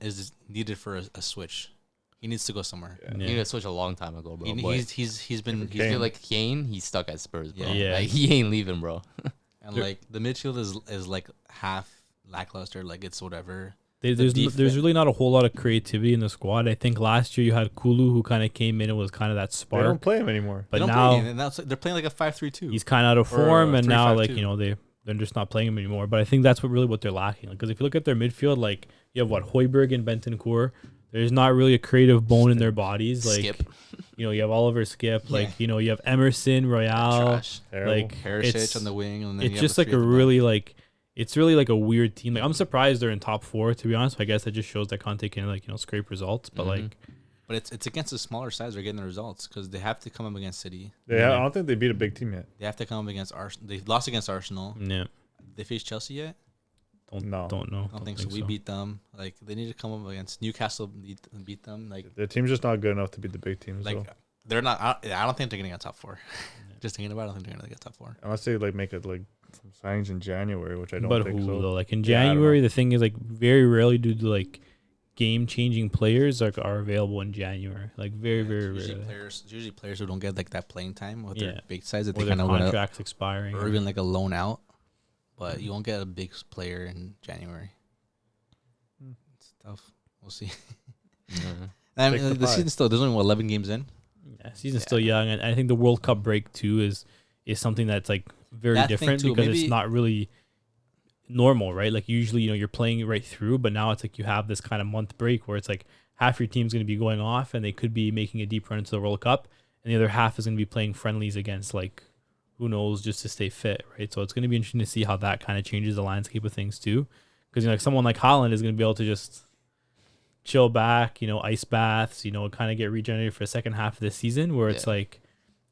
is needed for a switch. He needs to go somewhere. He needed to switch a long time ago, bro. He's been feel like Kane. He's stuck at Spurs, bro. Yeah. Like, he ain't leaving, bro. And like the midfield is like half lackluster. Like it's whatever. There's really not a whole lot of creativity in the squad. I think last year you had Kulu, who kind of came in and was kind of that spark. They don't play him anymore. But now they're playing like a 5-3-2. He's kind of out of form, and now 3-5-2. they're just not playing him anymore. But I think that's what they're lacking. Because if you look at their midfield, like you have Højbjerg and Bentancur. There's not really a creative bone in their bodies. Like Skip. you have Oliver Skip. Like you have Emerson Royale. Like Perisic on the wing. And then it's just like a really like. It's really like a weird team. Like I'm surprised they're in top 4, to be honest. I guess that just shows that Conte can scrape results. But but it's against the smaller sides they're getting the results because they have to come up against City. I don't think they beat a big team yet. They have to come up against Arsenal. They lost against Arsenal. Yeah. They faced Chelsea yet? Don't know. I don't think so. We beat them. Like they need to come up against Newcastle. Beat them. Like their team's just not good enough to beat the big teams. Like they're not. I don't think they're gonna get top 4. Just thinking about it, I don't think they're gonna get top 4. Unless they make it like some signings in January, which I don't but think who, so. Though? Like in January, the thing is like very rarely do like game-changing players are available in January. Like very rarely. Usually players who don't get like that playing time with their big size that or they kind of contracts expiring, or even like a loan out. But you won't get a big player in January. It's tough. We'll see. I mean, the season's still. There's only 11 games in. Yeah, season's still young, and I think the World Cup break too is something that's like very different because it's not really normal, right? Like usually, you're playing right through, but now it's like you have this kind of month break where it's like half your team's going to be going off and they could be making a deep run into the World Cup, and the other half is going to be playing friendlies against like who knows, just to stay fit, right? So it's going to be interesting to see how that kind of changes the landscape of things too, because like someone like Haaland is going to be able to just chill back, ice baths, kind of get regenerated for the second half of the season, where it's like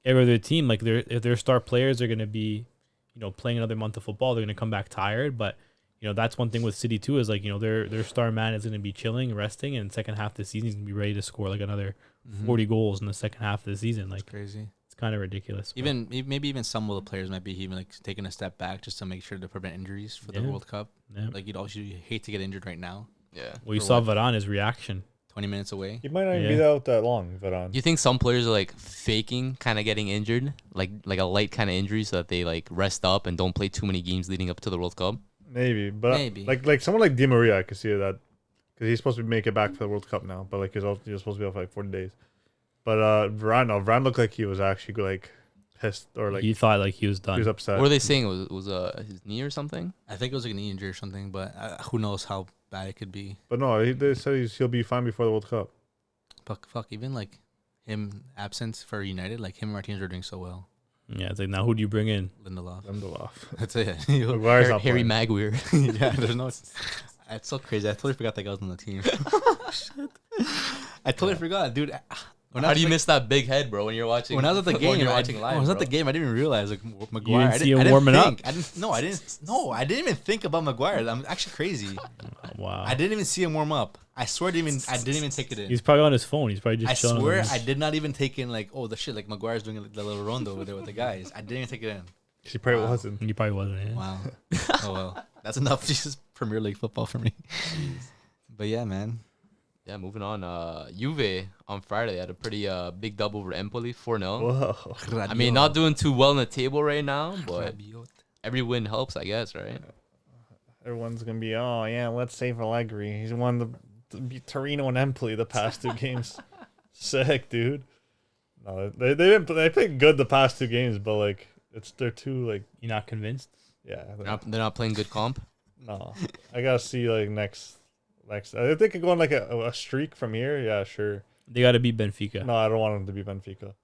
every other team, like if their star players are going to be, playing another month of football, they're going to come back tired. But, that's one thing with City too, is like, their star man is going to be chilling, resting, and second half of the season he's going to be ready to score like another 40 goals in the second half of the season. Like that's crazy. It's kind of ridiculous. Maybe even some of the players might be even like taking a step back just to make sure to prevent injuries for the World Cup. Yeah. Like you hate to get injured right now. Yeah. Well, you saw Varane's reaction. 20 minutes away. He might not even be out that long, Varane. You think some players are like faking kind of getting injured, like a light kind of injury, so that they like rest up and don't play too many games leading up to the World Cup? Maybe, but like someone like Di Maria, I could see that because he's supposed to make it back for the World Cup now, but like he was supposed to be off for like 40 days. But Varane looked like he was actually like pissed or like he thought like he was done. He was upset. What were they saying? It was his knee or something? I think it was like a knee injury or something, but who knows how bad it could be. But no, they said he'll be fine before the World Cup. Fuck, even like him absent for United, like him and Martinez are doing so well. Yeah, it's like now who do you bring in? Lindelof. That's it. Harry Maguire. Yeah, there's no. It's so crazy. I totally forgot that guy was on the team. Shit. I totally forgot, dude. How do you miss that big head, bro? When you're watching. When I was at the game, you're watching live. I was at the game. I didn't even realize like Maguire. You didn't see him warming up. I didn't even think about Maguire. I'm actually crazy. Wow. I didn't even see him warm up. I swear I didn't even take it in. He's probably on his phone. He's probably just. I chilling swear I did not even take in like the shit like Maguire's doing the little rondo over there with the guys. I didn't even take it in. He probably wasn't. He probably wasn't. Yeah. Wow. Oh well, that's enough. Just Premier League football for me. But yeah, man. Yeah, moving on. Juve on Friday had a pretty big double over Empoli, 4-0. Whoa. I mean, not doing too well in the table right now, but every win helps, I guess, right? Everyone's gonna be, let's save Allegri. He's won the Torino and Empoli the past 2 games. Sick, dude. No, they played good the past 2 games, but like they're too like. You're not convinced? Yeah, they're not playing good comp. No, I gotta see like next. If they could go on like a streak from here, yeah, sure. They got to beat Benfica. No, I don't want them to be Benfica.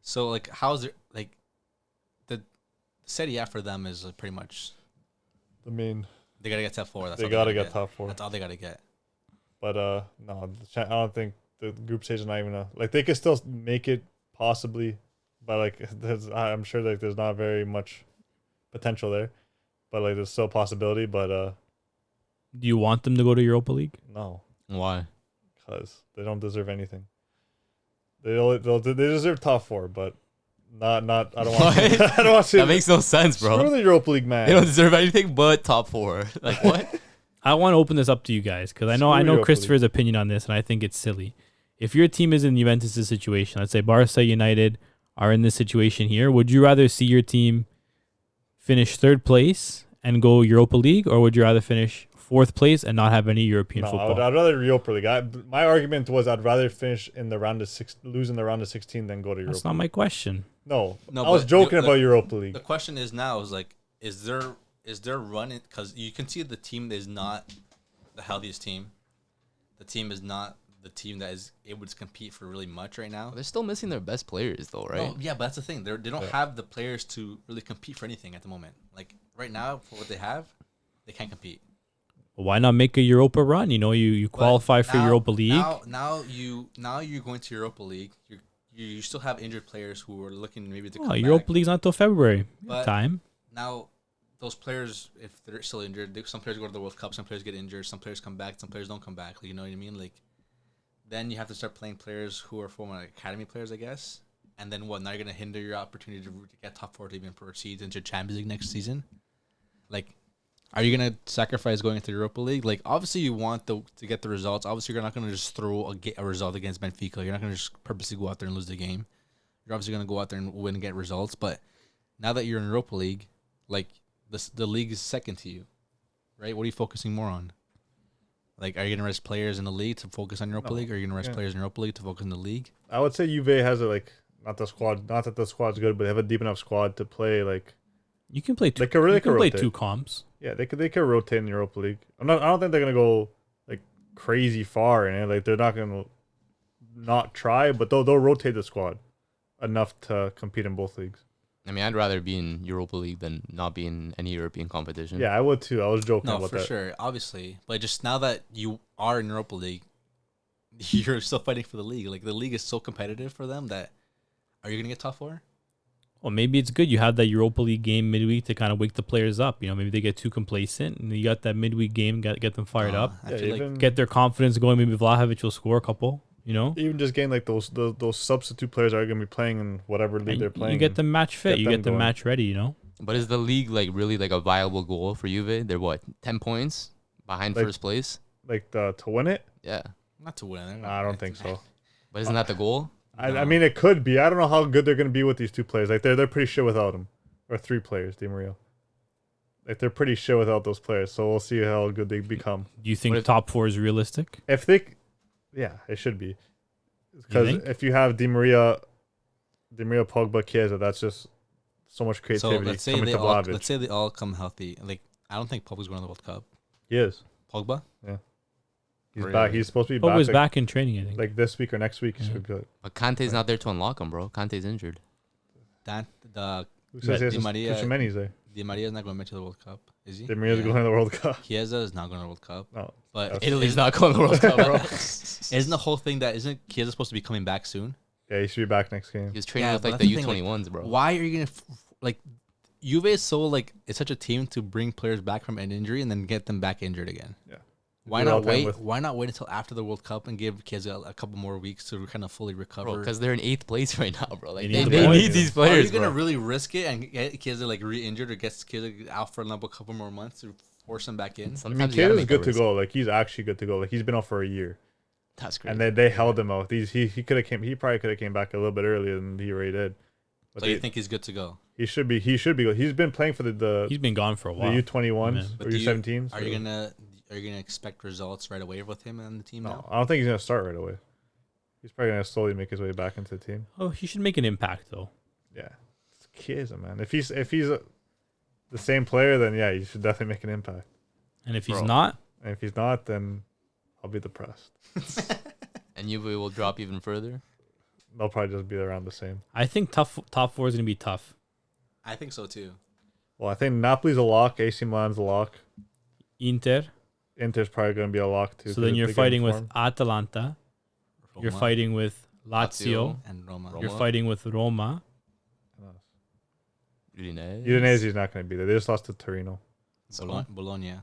So like, how's it like? The Serie A for them is pretty much. I mean, they gotta get top 4. They gotta get top 4. That's all they gotta get. But no, I don't think the group stage is not even like they could still make it possibly, but like I'm sure like there's not very much potential there, but like there's still a possibility. But do you want them to go to Europa League? No. Why? Because they don't deserve anything. They deserve top 4, but not. I don't want. I don't want to. That makes no sense, bro. Screw the Europa League, man. They don't deserve anything but top 4. Like what? I want to open this up to you guys because I know Europa Christopher's opinion on this, and I think it's silly. If your team is in Juventus' situation, let's say Barca, United are in this situation here, would you rather see your team finish third place and go Europa League, or would you rather finish fourth place and not have any European football? I'd rather Europa League. My argument was I'd rather finish in the round of lose in the round of 16 than go to Europa. That's not my question. No, No, I was but joking about Europa League. The question is now is like, is there running? Because you can see the team is not the healthiest team. The team is not the team that is able to compete for really much right now. They're still missing their best players, though, right? No, yeah, but that's the thing. They don't have the players to really compete for anything at the moment. Like right now, for what they have, they can't compete. Well, why not make a Europa run? You know, you qualify for Europa League. Now you're going to Europa League. You still have injured players who are looking maybe to come back. Europa League's not till February. But Time. Now, those players, if they're still injured, some players go to the World Cup, some players get injured, some players come back, some players don't come back. Like, you know what I mean? Like, then you have to start playing players who are former academy players, I guess. And then what? Now you're gonna hinder your opportunity to get top 4 to even proceed into Champions League next season. Like, Are you gonna sacrifice going into Europa League? Like, obviously you want to get the results. Obviously, you're not gonna just throw a result against Benfica. You're not gonna just purposely go out there and lose the game. You're obviously gonna go out there and win and get results. But now that you're in Europa League, like the league is second to you, right? What are you focusing more on? Like, are you gonna rest players in the league to focus on Europa League, or are you gonna rest players in Europa League to focus on the league? I would say Juve has not that the squad's good, but they have a deep enough squad to play like. You can play two. They could play play two comps. Yeah, they could rotate in the Europa League. I don't think they're gonna go like crazy far in it. Like, they're not gonna not try, but they'll rotate the squad enough to compete in both leagues. I mean, I'd rather be in Europa League than not be in any European competition. Yeah, I would too. I was joking no, about for that. sure, obviously. But just now that you are in Europa League, you're still fighting for the league. Like, the league is so competitive for them that are you gonna get top 4? Well, maybe it's good you have that Europa League game midweek to kind of wake the players up. You know, maybe they get too complacent, and you got that midweek game, get them fired up, I feel like get their confidence going. Maybe Vlahovic will score a couple. You know, Even just getting like those substitute players are going to be playing in whatever league and they're playing. you get them match fit. You get them going. match ready. You know, But is the league like really like a viable goal for Juve? They're what, 10 points behind Like- first place? like to win it. Yeah. not to win. I don't think so. But isn't that the goal? I mean, it could be. I don't know how good they're going to be with these 2 players. Like, they're pretty shit without them, or 3 players, Di Maria. Like, they're pretty shit without those players. So we'll see how good they become. do you think What if- top 4 is realistic? If they, yeah, it should be. Because think? if you have Di Maria, Pogba, Chiesa, that's just so much So creativity let's say coming they to all Vlahovic. come healthy. Like, I don't think Pogba's going to the World Cup. He is. Pogba? He's Really? back. He's supposed to be Pogba's back. back in training, I think. Like this week or next week. He Yeah. should be good. But Kante's not there to unlock him, bro. Kante's injured. The Who says Di Di Maria- Maria? there. Di Maria's not going to the World Cup, is he? Di Maria's Yeah. going to the World Cup. Chiesa is not going to the World Cup. No. But That's- Italy's not going to the World Cup, bro. isn't the whole thing that isn't Chiesa supposed to be coming back soon? Yeah, he should be back next game. He was training Yeah, with but like that's the the thing, U21s, bro. Why are you going to like? Juve is so like it's such a team to bring players back from an injury and then get them back injured again. Yeah. Why Do it all not the time wait? with- Why not wait until after the World Cup and give Chiesa a couple more weeks to kind of fully recover? Because they're in 8th place right now, bro. Like They they, need they the need points. these Are players, you gonna bro. really risk it and get Chiesa like re-injured or get Chiesa out for another couple more months to force him back in? I Sometimes mean, you gotta Kaida's make good that to risk. go. Like, he's actually good to go. Like, he's been out for a year. That's crazy. And they held him out. He could have came. He probably could have came back a little bit earlier than he already did. But So you think he's good to go? he should be? He should be. He's been playing for the He's been gone for a while. U21s Yeah. or But do you- U17s. Are you gonna expect results right away with him on the team No, now? I don't think he's gonna start right away. He's probably gonna slowly make his way back into the team. Oh, he should make an impact though. Yeah, it's Chiesa, man. If he's the same player, then yeah, he should definitely make an impact. And if he's Bro. not, And if he's not, then I'll be depressed. And Juve will drop even further. They'll probably just be around the same. I think top 4 is gonna be tough. I think so too. Well, I think Napoli's a lock. AC Milan's a lock. Inter. Inter's probably gonna be a lock too. So then you're They get fighting with informed. Atalanta. You're Roma fighting with Lazio. and Roma. You're fighting with Roma. Udinese. Udinese's not gonna be there. They just lost to Torino. Bologna.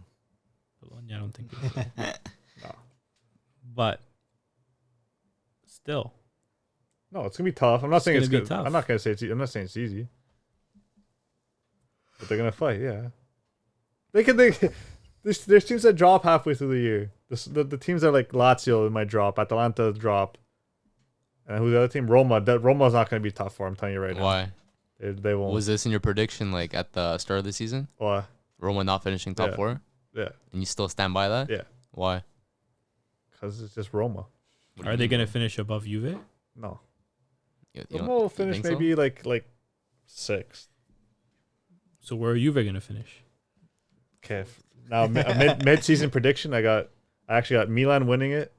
Bologna, I don't think. So. No. But still, No, it's gonna be tough. I'm not saying it's gonna be good. tough. I'm not gonna say it's. I'm not saying it's easy. But they're gonna fight. Yeah. They there's teams that drop halfway through the year. The teams that are like Lazio might drop, Atalanta drop, and who's the other team? Roma. Roma's not going to be tough for. I'm telling you right now. Why? They won't. Was this in your prediction like at the start of the season? Why? Roma not finishing top 4? Yeah. And you still stand by that? Yeah. Why? Because it's just Roma. What do Are you they mean, gonna bro? finish above Juve? No. You Roma will you finish think so? maybe like 6th. So where are Juve gonna finish? Okay. Now a mid-season prediction. I actually got Milan winning it,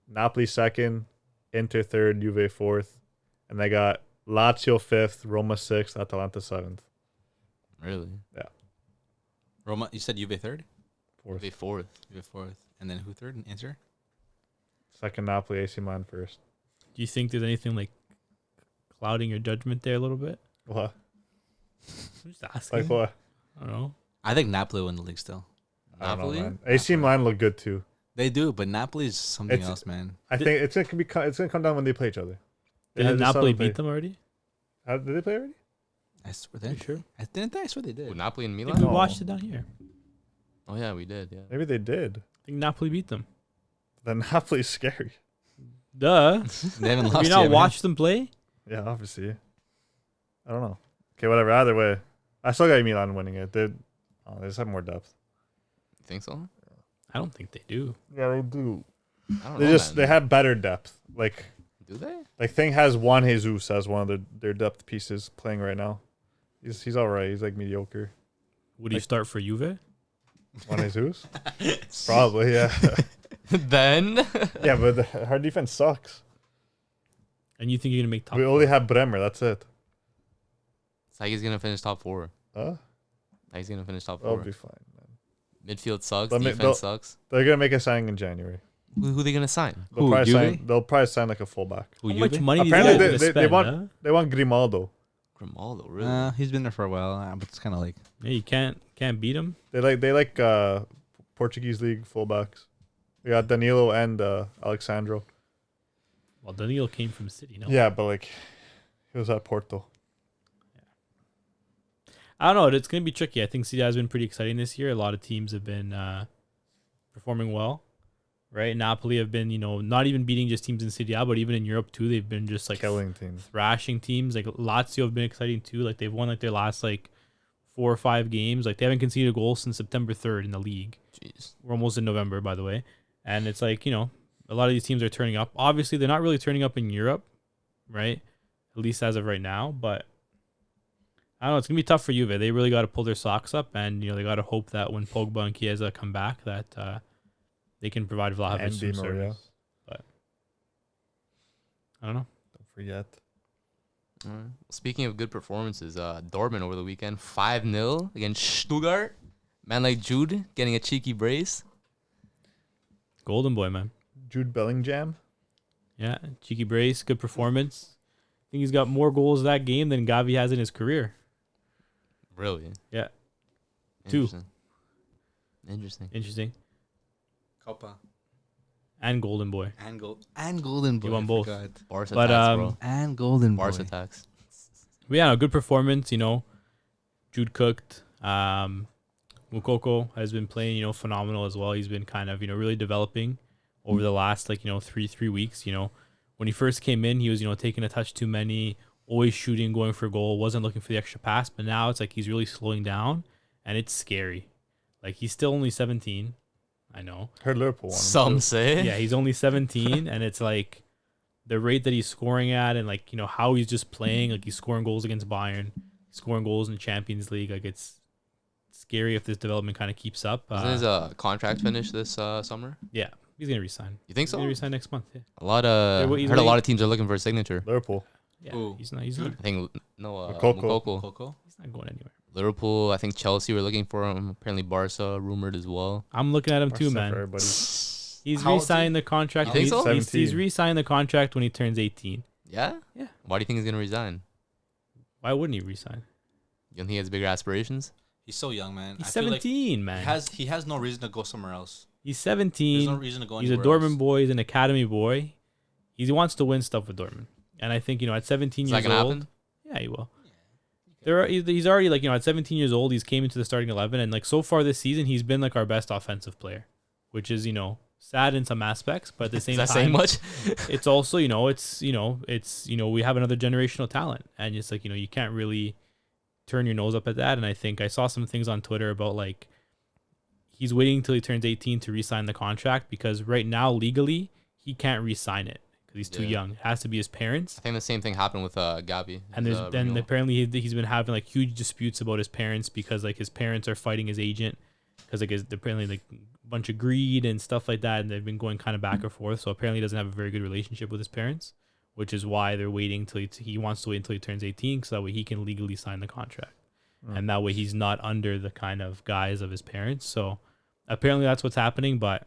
Napoli 2nd, Inter 3rd, Juve 4th, and I got Lazio 5th, Roma 6th, Atalanta 7th. Really? Roma, you said Juve 3rd? 4th. Juve 4th. Juve 4th. And then who 3rd? Inter? 2nd Napoli, AC Milan 1st. Do you think there's anything like clouding your judgment there a little bit? What? I'm just asking. Like what? I don't know. I think Napoli win the league still. I don't know, Napoli? man. AC Milan look good too. They do, but Napoli is something It's- else, man. I think it's gonna come down when they play each other. Did Napoli beat them already? Did they play already? I swear Are you they sure? I swear they Who, did. Napoli and I think Milan? we No. watched it down here. Oh yeah, we did. Yeah. Maybe they did. I think Napoli beat them. Then Napoli's scary. Duh. They haven't Have lost you not yet, man. watched them play? Yeah, obviously. I don't know. Okay, whatever. Either way, I still got Milan winning it. They just have more depth. You think so? I don't think they do. Yeah, they do. I don't know. They have better depth. Like Do they? Thing has Juan Jesus as one of their depth pieces playing right now. He's all right. He's like mediocre. Would you start for Juve? Juan Jesus? Probably, yeah. Then Yeah, but our defense sucks. And you think you're gonna make top? We only have Bremer. That's it. it's like he's gonna finish top 4. Huh? Like he's gonna finish top They'll 4. be fine, man. Midfield sucks. They'll Defense sucks. They're gonna make a signing in January. Who they gonna sign? They'll Who, probably Juve? sign like a fullback. How much money do you Apparently think they spend, want- huh? They want Grimaldo. Grimaldo, really? He's been there for a while, but it's kind of like Yeah, you can't beat them. They like Portuguese league fullbacks. We got Danilo and Alexandro. Well, Danilo came from City. No. Yeah, but like he was at Porto. I don't know. It's going to be tricky. I think City has been pretty exciting this year. A lot of teams have been performing well, right? Napoli have been, not even beating just teams in Serie A, but even in Europe too. They've been just like Killing teams. thrashing teams. Like Lazio have been exciting too. Like they've won like their last like 4 or 5 games. Like they haven't conceded a goal since September 3rd in the league. Jeez. We're almost in November, by the way. And it's like, a lot of these teams are turning up. Obviously, they're not really turning up in Europe, right? At least as of right now. But I don't know. It's going to be tough for Juve. They really got to pull their socks up. And, they got to hope that when Pogba and Chiesa come back, that they can provide Vlahovic And some Di Maria. service. But I don't know. Don't forget. Alright. Speaking of good performances, Dortmund over the weekend, 5-0 against Stuttgart. Man like Jude getting a cheeky brace. Golden boy, man. Jude Bellingham. Yeah, cheeky brace, good performance. I think he's got more goals that game than Gavi has in his career. Really? Yeah. 2. Interesting. Interesting. Copa And Golden Boy. and Golden Boy. You won both. Barca But, attacks, bro. and Golden Boy. Barca attacks. But yeah, no, good performance, Jude cooked. Mukoko has been playing, phenomenal as well. He's been kind of, really developing over the last, like, 3 weeks. When he first came in, he was, taking a touch too many, always shooting, going for goal, wasn't looking for the extra pass. But now it's like he's really slowing down, and it's scary. Like, he's still only 17. I know. Heard Liverpool won. Some say. Yeah, he's only 17, and it's like the rate that he's scoring at and, like, how he's just playing. Like, he's scoring goals against Bayern, scoring goals in the Champions League. Like, it's scary if this development kind of keeps up. Isn't his contract finish this summer? Yeah, he's going to resign. You think He's so? going to resign next month. Yeah, A lot of he's heard a lot waiting- of teams are looking for a signature. Liverpool. yeah Ooh. he's not I think Mukoko. Mukoko. Coco. He's not going anywhere. Liverpool, I think Chelsea were looking for him. Apparently Barca rumored as well. I'm looking at him too, Barca for man. everybody. He's How old is re-signing the contract. You think so? He's 17. re-signing the contract when he turns 18. Yeah? Yeah. Why do you think he's gonna resign? Why wouldn't he resign? You don't think he has bigger aspirations? He's so young, man. He's I feel like 17, man. he has no reason to go somewhere else. He's There's 17. no reason to go He's a anywhere Dortmund else. boy. He's an academy boy. He wants to win stuff with Dortmund. And I think, at 17 Is years that gonna old. happen? Yeah, he will. He's already like, at 17 years old, he's came into the starting 11, and like so far this season, he's been like our best offensive player, which is sad in some aspects, but at the same Is that time, saying much? it's also we have another generational talent, and it's like you can't really turn your nose up at that. And I think I saw some things on Twitter about like he's waiting until he turns 18 to re-sign the contract, because right now legally he can't re-sign it because he's too young. It has to be his parents. I think the same thing happened with Gavi. And then apparently he's been having like huge disputes about his parents, because like his parents are fighting his agent because like apparently like a bunch of greed and stuff like that, and they've been going kind of back and forth. So apparently he doesn't have a very good relationship with his parents, which is why they're waiting till he wants to wait until he turns 18, so that way he can legally sign the contract, and that way he's not under the kind of guise of his parents. So apparently that's what's happening, but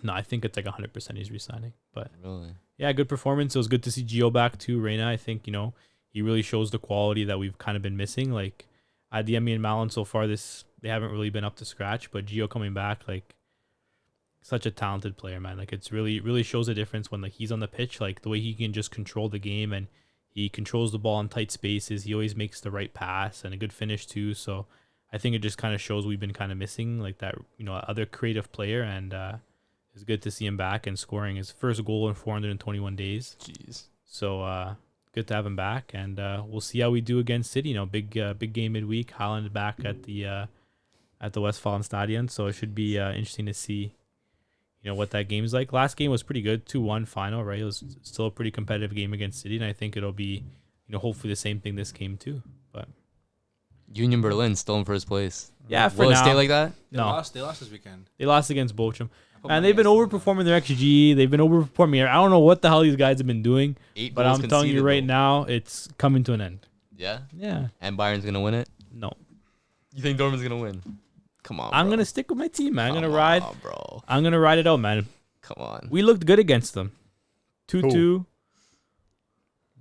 no, I think it's like 100% he's re-signing. But really, yeah, good performance. It was good to see Gio back too. Reina, I think he really shows the quality that we've kind of been missing. Like Adeyemi and Malin so far they haven't really been up to scratch, but Gio coming back, like, such a talented player, man. Like, it's really shows a difference when like he's on the pitch, like the way he can just control the game, and he controls the ball in tight spaces. He always makes the right pass and a good finish too. So I think it just kind of shows we've been kind of missing like that, other creative player, and it's good to see him back and scoring his first goal in 421 days. Jeez. So good to have him back, and we'll see how we do against City. Big game midweek. Haaland back at the Westfalenstadion, so it should be interesting to see what that game's like. Last game was pretty good, 2-1 final, right? It was still a pretty competitive game against City, and I think it'll be hopefully the same thing this game too. But Union Berlin still in first place. yeah, for Will it now. stay like that? They lost this weekend. They lost against Bochum. And they've been overperforming their XG. They've been overperforming. I don't know what the hell these guys have been doing, 8 but goals I'm telling you conceded, right though. now, it's coming to an end. Yeah. Yeah. And Bayern's gonna win it. No. You think Dortmund's gonna win? Come on. I'm bro. going to stick with my team, man. Come I'm going to ride. on, bro. I'm going to ride it out, man. Come on. We looked good against them. 2-2.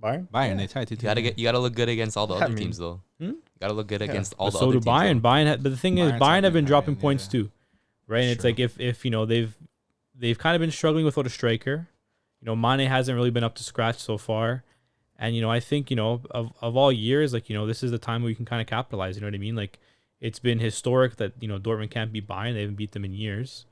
Bayern? They tied 2-2. You gotta look good against all the I other mean- teams though. Hmm? You gotta look good against all But the so other do teams. Bayern. But the thing is, Bayern's Bayern have having been dropping Bayern, points yeah. too, right? And it's like if they've kind of been struggling without a striker. Mane hasn't really been up to scratch so far, and I think of all years, like this is the time where you can kind of capitalize. You know what I mean? Like it's been historic that Dortmund can't beat Bayern. They haven't beat them in years,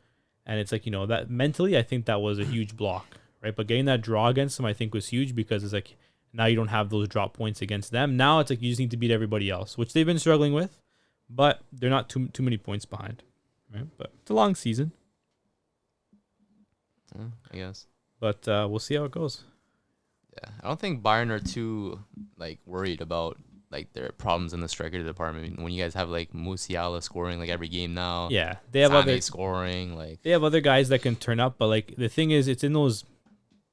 and it's like that mentally, I think that was a huge block, right? But getting that draw against them, I think, was huge, because it's like now you don't have those drop points against them. Now it's like you just need to beat everybody else, which they've been struggling with, but they're not too many points behind, right? But it's a long season, I guess. but we'll see how it goes. Yeah. I don't think Bayern are too like worried about like their problems in the striker department. When you guys have like Musiala scoring like every game now. Yeah, they have Sané other scoring like. they have other guys that can turn up, but like the thing is, it's in those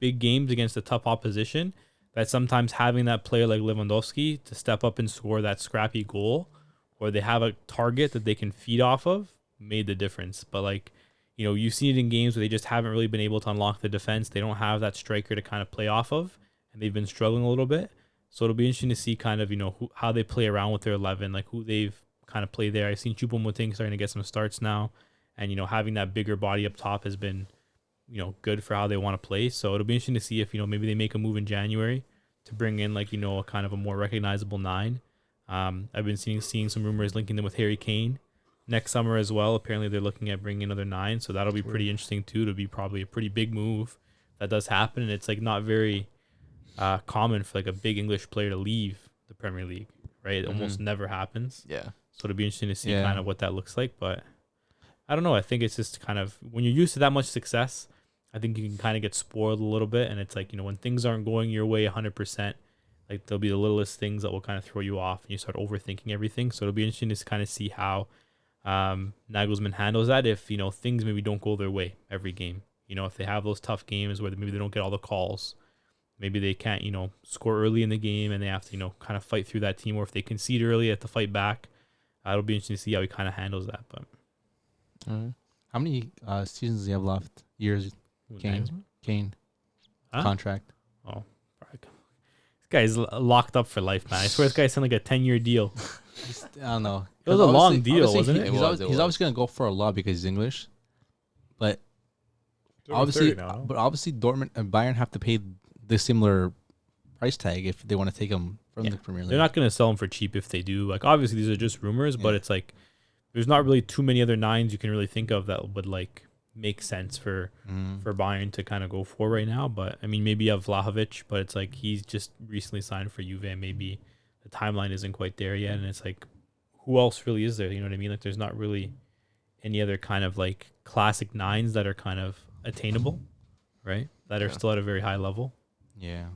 big games against a tough opposition that sometimes having that player like Lewandowski to step up and score that scrappy goal, or they have a target that they can feed off of, made the difference. But like, you've seen it in games where they just haven't really been able to unlock the defense. They don't have that striker to kind of play off of, and they've been struggling a little bit. So it'll be interesting to see kind of, how they play around with their 11, like who they've kind of played there. I've seen Choupo-Moting starting to get some starts now, and, having that bigger body up top has been, good for how they want to play. So it'll be interesting to see if, maybe they make a move in January to bring in like, a kind of a more recognizable 9. I've been seeing some rumors linking them with Harry Kane next summer as well. Apparently they're looking at bringing another 9. So that'll be pretty interesting too. It'll be probably a pretty big move that does happen. And it's like not very common for like a big English player to leave the Premier League, right? It almost never happens. Yeah. So it'll be interesting to see Yeah. kind of what that looks like. But I don't know. I think it's just kind of when you're used to that much success, I think you can kind of get spoiled a little bit. And it's like, when things aren't going your way 100%, like there'll be the littlest things that will kind of throw you off and you start overthinking everything. So it'll be interesting to kind of see how Nagelsmann handles that if, things maybe don't go their way every game. If they have those tough games where maybe they don't get all the calls, maybe they can't, score early in the game and they have to, kind of fight through that team, or if they concede early, they have to fight back. It'll be interesting to see how he kind of handles that. But How many seasons do you have left? Years? Kane. Huh? Contract. Oh, this guy's locked up for life, man. I swear this guy signed like a 10-year deal. I don't know. It was a long Obviously- deal, obviously wasn't he- it? He's, It always, was. he's obviously gonna go for a lot because he's English, but They're over obviously, 30 now, no? Dortmund and Bayern have to pay the similar price tag if they want to take him from the Premier League. They're not going to sell him for cheap if they do. Like, obviously, these are just rumors, but it's like there's not really too many other nines you can really think of that would like make sense for Bayern to kind of go for right now. But I mean, maybe you have Vlahovic, but it's like he's just recently signed for Juve, and maybe the timeline isn't quite there yet. And it's like, who else really is there? You know what I mean? Like, there's not really any other kind of like classic nines that are kind of attainable, right? That are still at a very high level. Yeah.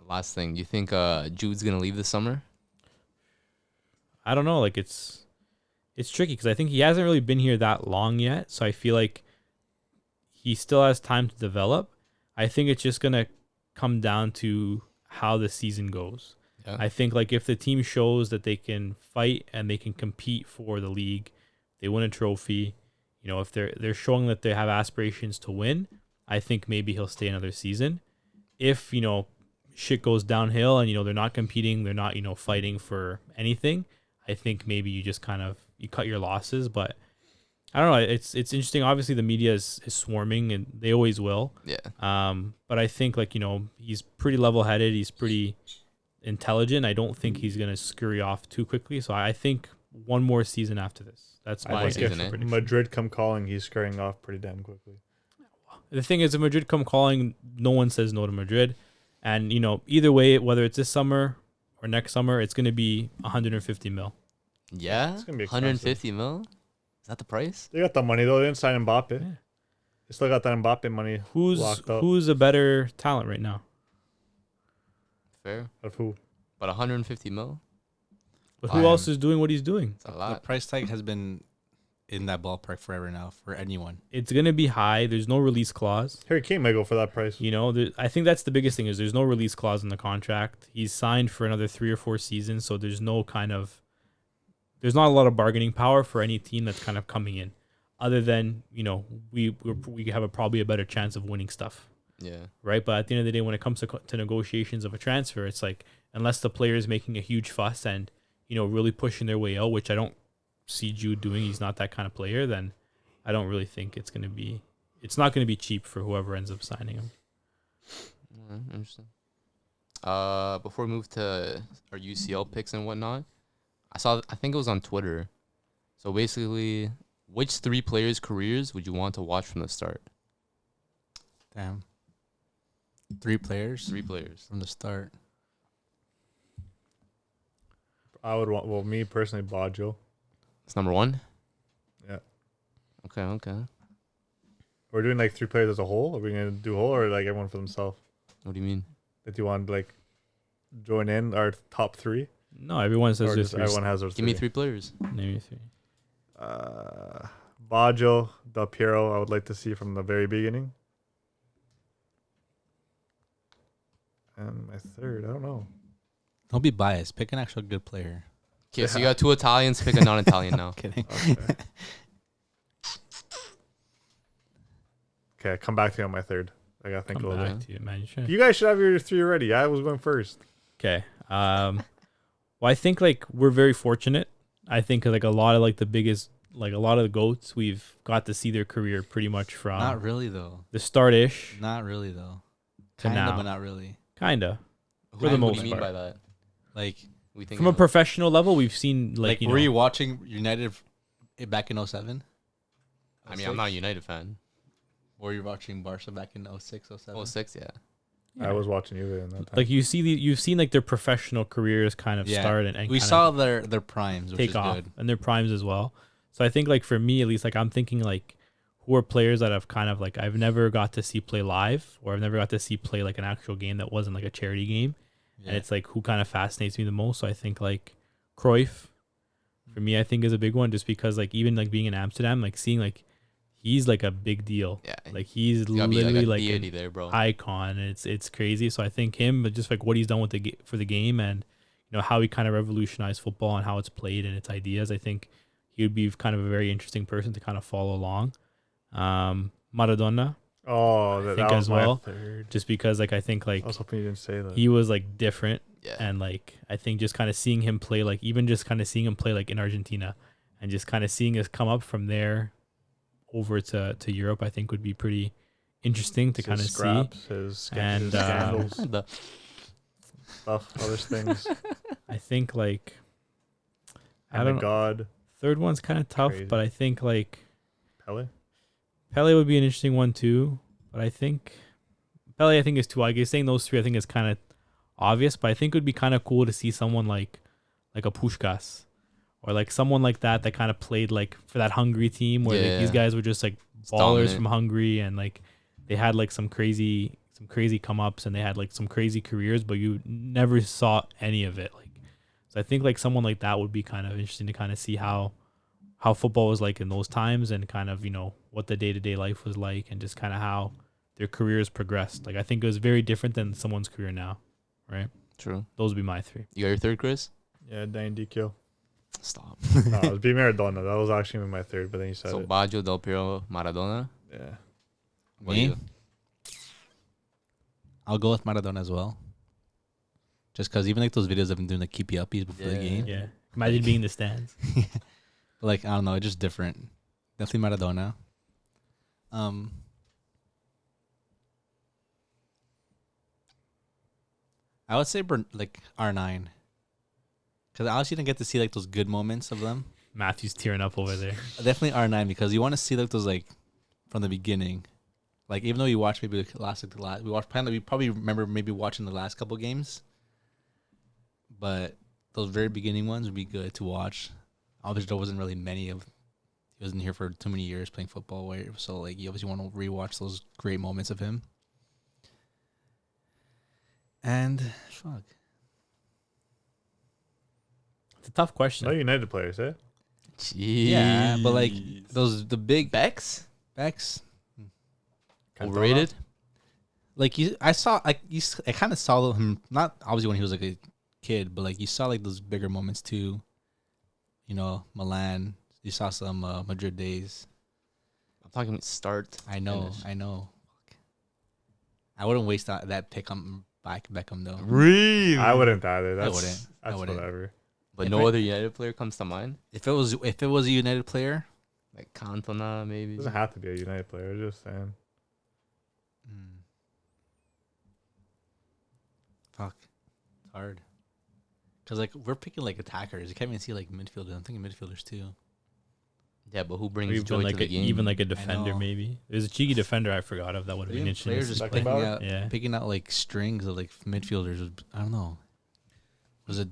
Last thing, you think Jude's gonna leave this summer? I don't know. Like, it's tricky because I think he hasn't really been here that long yet. So I feel like he still has time to develop. I think it's just going to come down to how the season goes. Yeah. I think like if the team shows that they can fight and they can compete for the league, they win a trophy, you know, if they're showing that they have aspirations to win, I think maybe he'll stay another season. If, you know, shit goes downhill and, you know, they're not competing, they're not, you know, fighting for anything, I think maybe you just kind of you cut your losses. But I don't know. It's interesting. Obviously, the media is swarming, and they always will. Yeah. But I think, like, you know, he's pretty level-headed. He's pretty intelligent. I don't think he's gonna scurry off too quickly. So I think one more season after this. That's my prediction. Madrid come calling, he's scurrying off pretty damn quickly. The thing is, if Madrid come calling, no one says no to Madrid. And, you know, either way, whether it's this summer or next summer, it's going to be 150 mil. Yeah? It's going to be 150 mil? Is that the price? They got the money, though. They didn't sign Mbappe. Yeah. They still got that Mbappe money locked up. Who's a better talent right now? Fair. Of who? But 150 mil? But who else is doing what he's doing? It's a lot. The price tag has been in that ballpark forever now for anyone. It's going to be high. There's no release clause. Harry Kane might go for that price. You know, I think that's the biggest thing is there's no release clause in the contract. He's signed for another 3 or 4 seasons, so there's not a lot of bargaining power for any team that's kind of coming in, other than, you know, we have probably a better chance of winning stuff. Yeah. Right. But at the end of the day, when it comes to negotiations of a transfer, it's like, unless the player is making a huge fuss and, you know, really pushing their way out, which I don't see Jude doing, he's not that kind of player, then I don't really think it's not going to be cheap for whoever ends up signing him. Interesting. Before we move to our UCL picks and whatnot, I think it was on Twitter. So basically, which 3 players' careers would you want to watch from the start? Damn. 3 players? 3 players. From the start. I would want, well, me personally, Baggio. It's number 1? Yeah. Okay. We're doing like 3 players as a whole? Are we going to do whole or like everyone for themselves? What do you mean? That you want to like join in our top 3? No, everyone says just everyone has their 3. Give me 3 players. Name me 3. Baggio, Del Piero, I would like to see from the very beginning. And my third, I don't know. Don't be biased. Pick an actual good player. Okay, so you got 2 Italians. Pick a non-Italian now. Kidding. Okay, come back to you on my third. I gotta think a little bit. To you, man. You guys should have your 3 already. I was going first. Okay. Well, I think like we're very fortunate. I think like a lot of like the biggest, like a lot of the GOATs, we've got to see their career pretty much from Not really though. the start-ish. Not really though. To Kinda, now. but not really. Kinda. For the what most do you mean part. by that? Like We think From a professional level, we've seen like were you watching United back in 07? I mean, I'm not a United fan. Or you watching Barca back in 06, 07? 06, yeah. I was watching you in that time. like you've seen like their professional careers kind of start and we kind saw of their primes, which take is off good. and their primes as well. So I think like for me at least, like I'm thinking like who are players that I've kind of like I've never got to see play live, or I've never got to see play like an actual game that wasn't like a charity game. Yeah. And it's like who kind of fascinates me the most. So I think like Cruyff for me, I think is a big one, just because like even like being in Amsterdam, like seeing like he's like a big deal. Yeah. Like he's It's gotta be literally a like deity an there, bro. icon. And it's crazy. So I think him, but just like what he's done with for the game, and you know how he kind of revolutionized football and how it's played and its ideas. I think he would be kind of a very interesting person to kind of follow along. Maradona. Oh, I that think was as my well. third. Just because like I think like I was hoping you didn't say that. he was like different. Yeah. And like I think just kind of seeing him play, like even just kind of seeing him play like in Argentina, and just kind of seeing us come up from there over to Europe, I think would be pretty interesting to kind of see. His And, scandals. stuff, other things. I think like I And don't the know. God, Third one's kind of tough, Crazy. but I think like Pele. Pele would be an interesting one too. But I think Pele, I think is too. Like you're saying those three, I think is kind of obvious. But I think it would be kind of cool to see someone like a Puskás or like someone like that kind of played like for that Hungary team where like, these Yeah. guys were just like It's ballers dominant. from Hungary and like they had like some crazy come ups and they had like some crazy careers, but you never saw any of it. Like, so I think like someone like that would be kind of interesting to kind of see how football was like in those times and kind of, you know, what the day-to-day life was like and just kind of how their careers progressed. Like, I think it was very different than someone's career now, right? True. Those would be my three. You got your third, Chris? Yeah, Danny DQ. Stop. No, it was B. Maradona. That was actually my third, but then you said So it. Baggio, Del Piero, Maradona. Yeah. What Me? do you- I'll go with Maradona as well. Just because even like those videos I've been doing, like keepy uppies before the Yeah. game. Yeah. Imagine being in the stands. But like I don't know, it's just different. Definitely Maradona. I would say like R9, because I honestly didn't get to see like those good moments of them. Matthew's tearing up over there. Definitely R9 because you want to see like those like from the beginning. Like even though you watch maybe the last we probably remember maybe watching the last couple games, but those very beginning ones would be good to watch. Obviously, there wasn't really many of. He wasn't here for too many years playing football, so like you obviously want to rewatch those great moments of him. And fuck, It's a tough No question. United players, eh? yeah, but like Jeez. the big Becks? backs, Overrated? like I kind of saw him not obviously when he was like a kid, but like you saw like those bigger moments too. You know, Milan. You saw some Madrid days. I'm talking start. I know, finish. I know. I wouldn't waste that pick on Beckham though. Really? I wouldn't either. That's, wouldn't. I That's wouldn't. whatever. But If no I- other United player comes to mind? If it was a United player, Like Cantona, maybe? It doesn't have to be a United player. I'm just saying. fuck, it's hard. Cause like we're picking like attackers. You can't even see like midfielders. I'm thinking midfielders too. Yeah, but who brings Or joy even like to the game? even like a defender know. maybe. There's a cheeky defender I forgot of that would have been Even interesting. players to just see Beckenbauer? picking play. out, Yeah. picking out like strings of like midfielders. I don't know. Was it?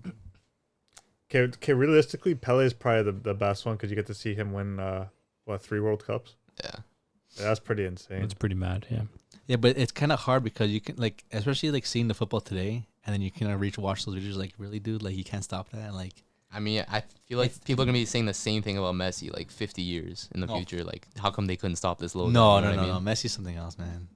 Okay. Realistically, Pele is probably the best one because you get to see him win 3 World Cups. Yeah. Yeah, that's pretty insane. It's pretty mad, yeah. Yeah, but it's kind of hard because you can like, especially like seeing the football today, and then you can watch those videos. Like, really, dude, like you can't stop that. Like, I mean, I feel like people are going to be saying the same thing about Messi like 50 years in the No. future. Like, how come they couldn't stop this low? no, you know no, what I no, mean? no. Messi's something else, man.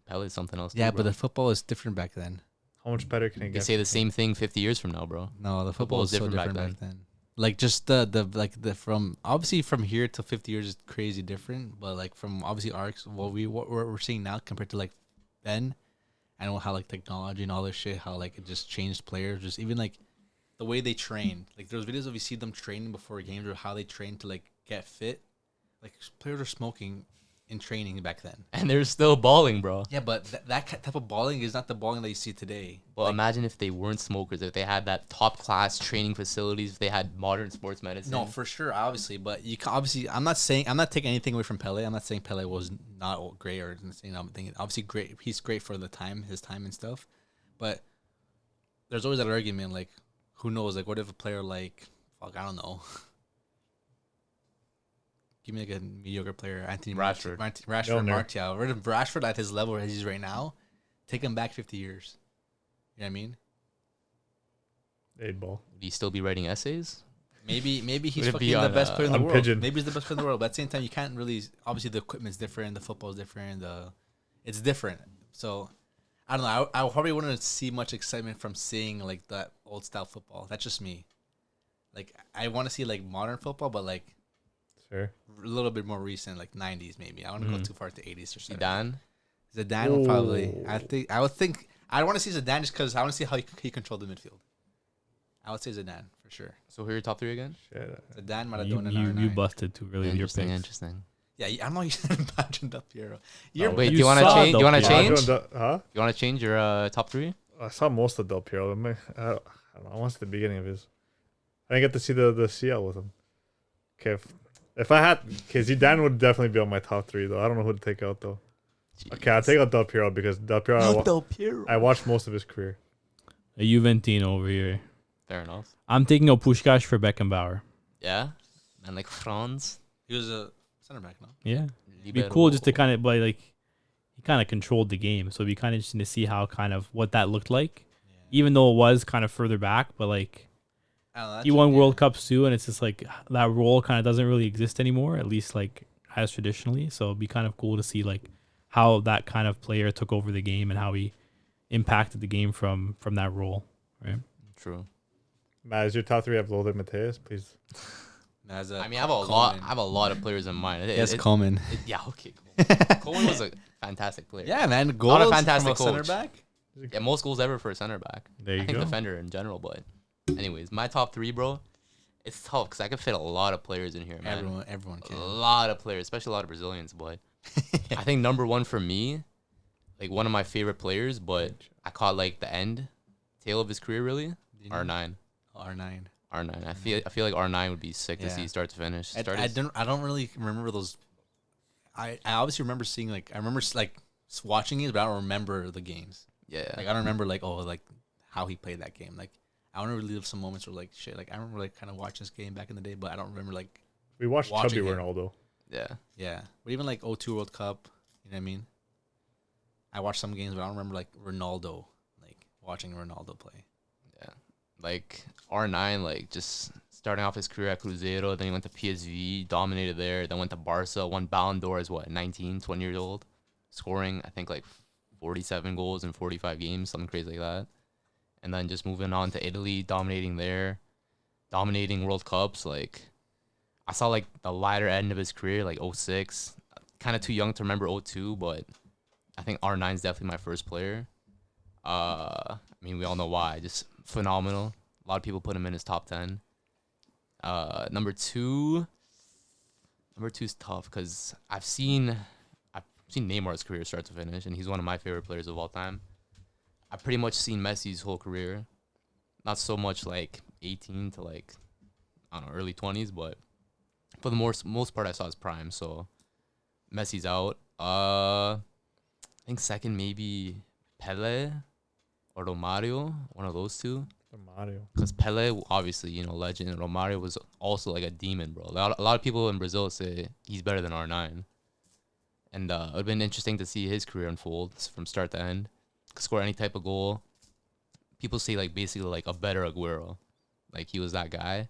Pele's something else. Yeah, too, but bro. the football is different back then. How much better can it They get? say the same thing 50 years from now, bro. No, the Football football is is so different different back back then. Like just the from obviously from here to 50 years is crazy different, but like from obviously what we're seeing now compared to like then, I know how like technology and all this shit, how like it just changed players, just even like the way they train. Like there's videos of you see them training before games or how they train to like get fit. Like players are smoking in training back then. And they're still balling, bro. Yeah, but that type of balling is not the balling that you see today. Well, Like, imagine if they weren't smokers, if they had that top class training facilities, if they had modern sports medicine. no, for sure, obviously, but you can obviously. I'm not taking anything away from Pele. I'm not saying Pele was not great or anything. I'm thinking obviously great. He's great for his time and stuff. But there's always that argument, like, who knows? Like, what if a player like, fuck, I don't know. Give me like a mediocre player, Anthony Rashford. Rashford, Milner. Martial. Rid of Rashford at his level as he's right now. Take him back 50 years. You know what I mean? 8 ball. Would he still be writing essays? Maybe he's Would it be fucking the on, best player in the on world. Pigeon? Maybe he's the best player in the world. But at the same time, you can't really. Obviously, the equipment's different. The football's different. It's different. So, I don't know. I probably wouldn't see much excitement from seeing like that old style football. That's just me. Like I want to see like modern football, but like Sure. a little bit more recent, like 90s maybe. I want to go too far to 80s or something. Zidane? Zidane would probably. Ooh. I would think. I want to see Zidane just because I want to see how he controlled the midfield. I would say Zidane for sure. So who are your top three again? Shit. Zidane, You, Maradona, and you R9. busted too really with your Interesting, picks. interesting. Yeah, I'm not using Imagine Del Piero. Oh, Wait, You do you want to saw change? Do you want to Del Piero. change? Huh? You want to change your top three? I saw most of Del Piero. I don't know. I watched the beginning of his. I didn't get to see the CL with him. Okay, if I had, Zidane would definitely be on my top 3 though. I don't know who to take out though. Jeez. Okay, I'll take out Del Piero because Del Piero. Del Piero. I watched most of his career. A Juventino over here. Fair enough. I'm taking a Puskás for Beckenbauer. Yeah, and like Franz. He was a center back, no? Yeah. It'd be cool just to kind of like he kind of controlled the game, so it'd be kind of interesting to see how kind of what that looked like, even though it was kind of further back. But like he won World Cups too, and it's just like that role kind of doesn't really exist anymore, at least like as traditionally. So it'd be kind of cool to see like how that kind of player took over the game and how he impacted the game from that role, right? True. Matt, is your top 3 have Lothar Matthäus, please? I mean, I have a lot of players in mind. Yes, Coleman. Yeah, okay. Coleman was a fantastic player. Yeah, man. Not a Goals fantastic from a center coach. back. Yeah, most goals ever for a center back. There you I think go. defender in general, but anyways, my top 3, bro. It's tough because I could fit a lot of players in here, man. Everyone A can. lot of players, especially a lot of Brazilians. But I think number 1 for me, like one of my favorite players, but I caught like the tail of his career really. R9. R9. R9. I feel like R9 would be sick to see start to finish. I don't really remember those. I obviously remember seeing like watching games, but I don't remember the games. Yeah. Like I don't remember like how he played that game. Like I want to relive some moments where like shit. Like I remember like kind of watching this game back in the day, but I don't remember like We watched watching Chubby him. Ronaldo. Yeah. But even like 02 World Cup, you know what I mean? I watched some games, but I don't remember like Ronaldo, like watching Ronaldo play. Yeah. Like R9, like just starting off his career at Cruzeiro, then he went to PSV, dominated there, then went to Barca, won Ballon d'Or as 19, 20 years old, scoring I think like 47 goals in 45 games, something crazy like that. And then just moving on to Italy, dominating there, dominating World Cups. Like I saw like the lighter end of his career, like 06. Kind of too young to remember 02, but I think R9 is definitely my first player. I mean, we all know why. Just phenomenal. A lot of people put him in his top 10. Number 2 is tough because I've seen Neymar's career start to finish, and he's one of my favorite players of all time. I've pretty much seen Messi's whole career. Not so much like 18 to like, I don't know, early 20s, but for the most part I saw his prime. So Messi's out. I think second maybe Pele or Romario, one of those two. Romario. Because Pele, obviously, legend. And Romario was also like a demon, bro. A lot of people in Brazil say he's better than R9. And it would have been interesting to see his career unfold from start to end. Could score any type of goal. People say like basically like a better Aguero. Like he was that guy.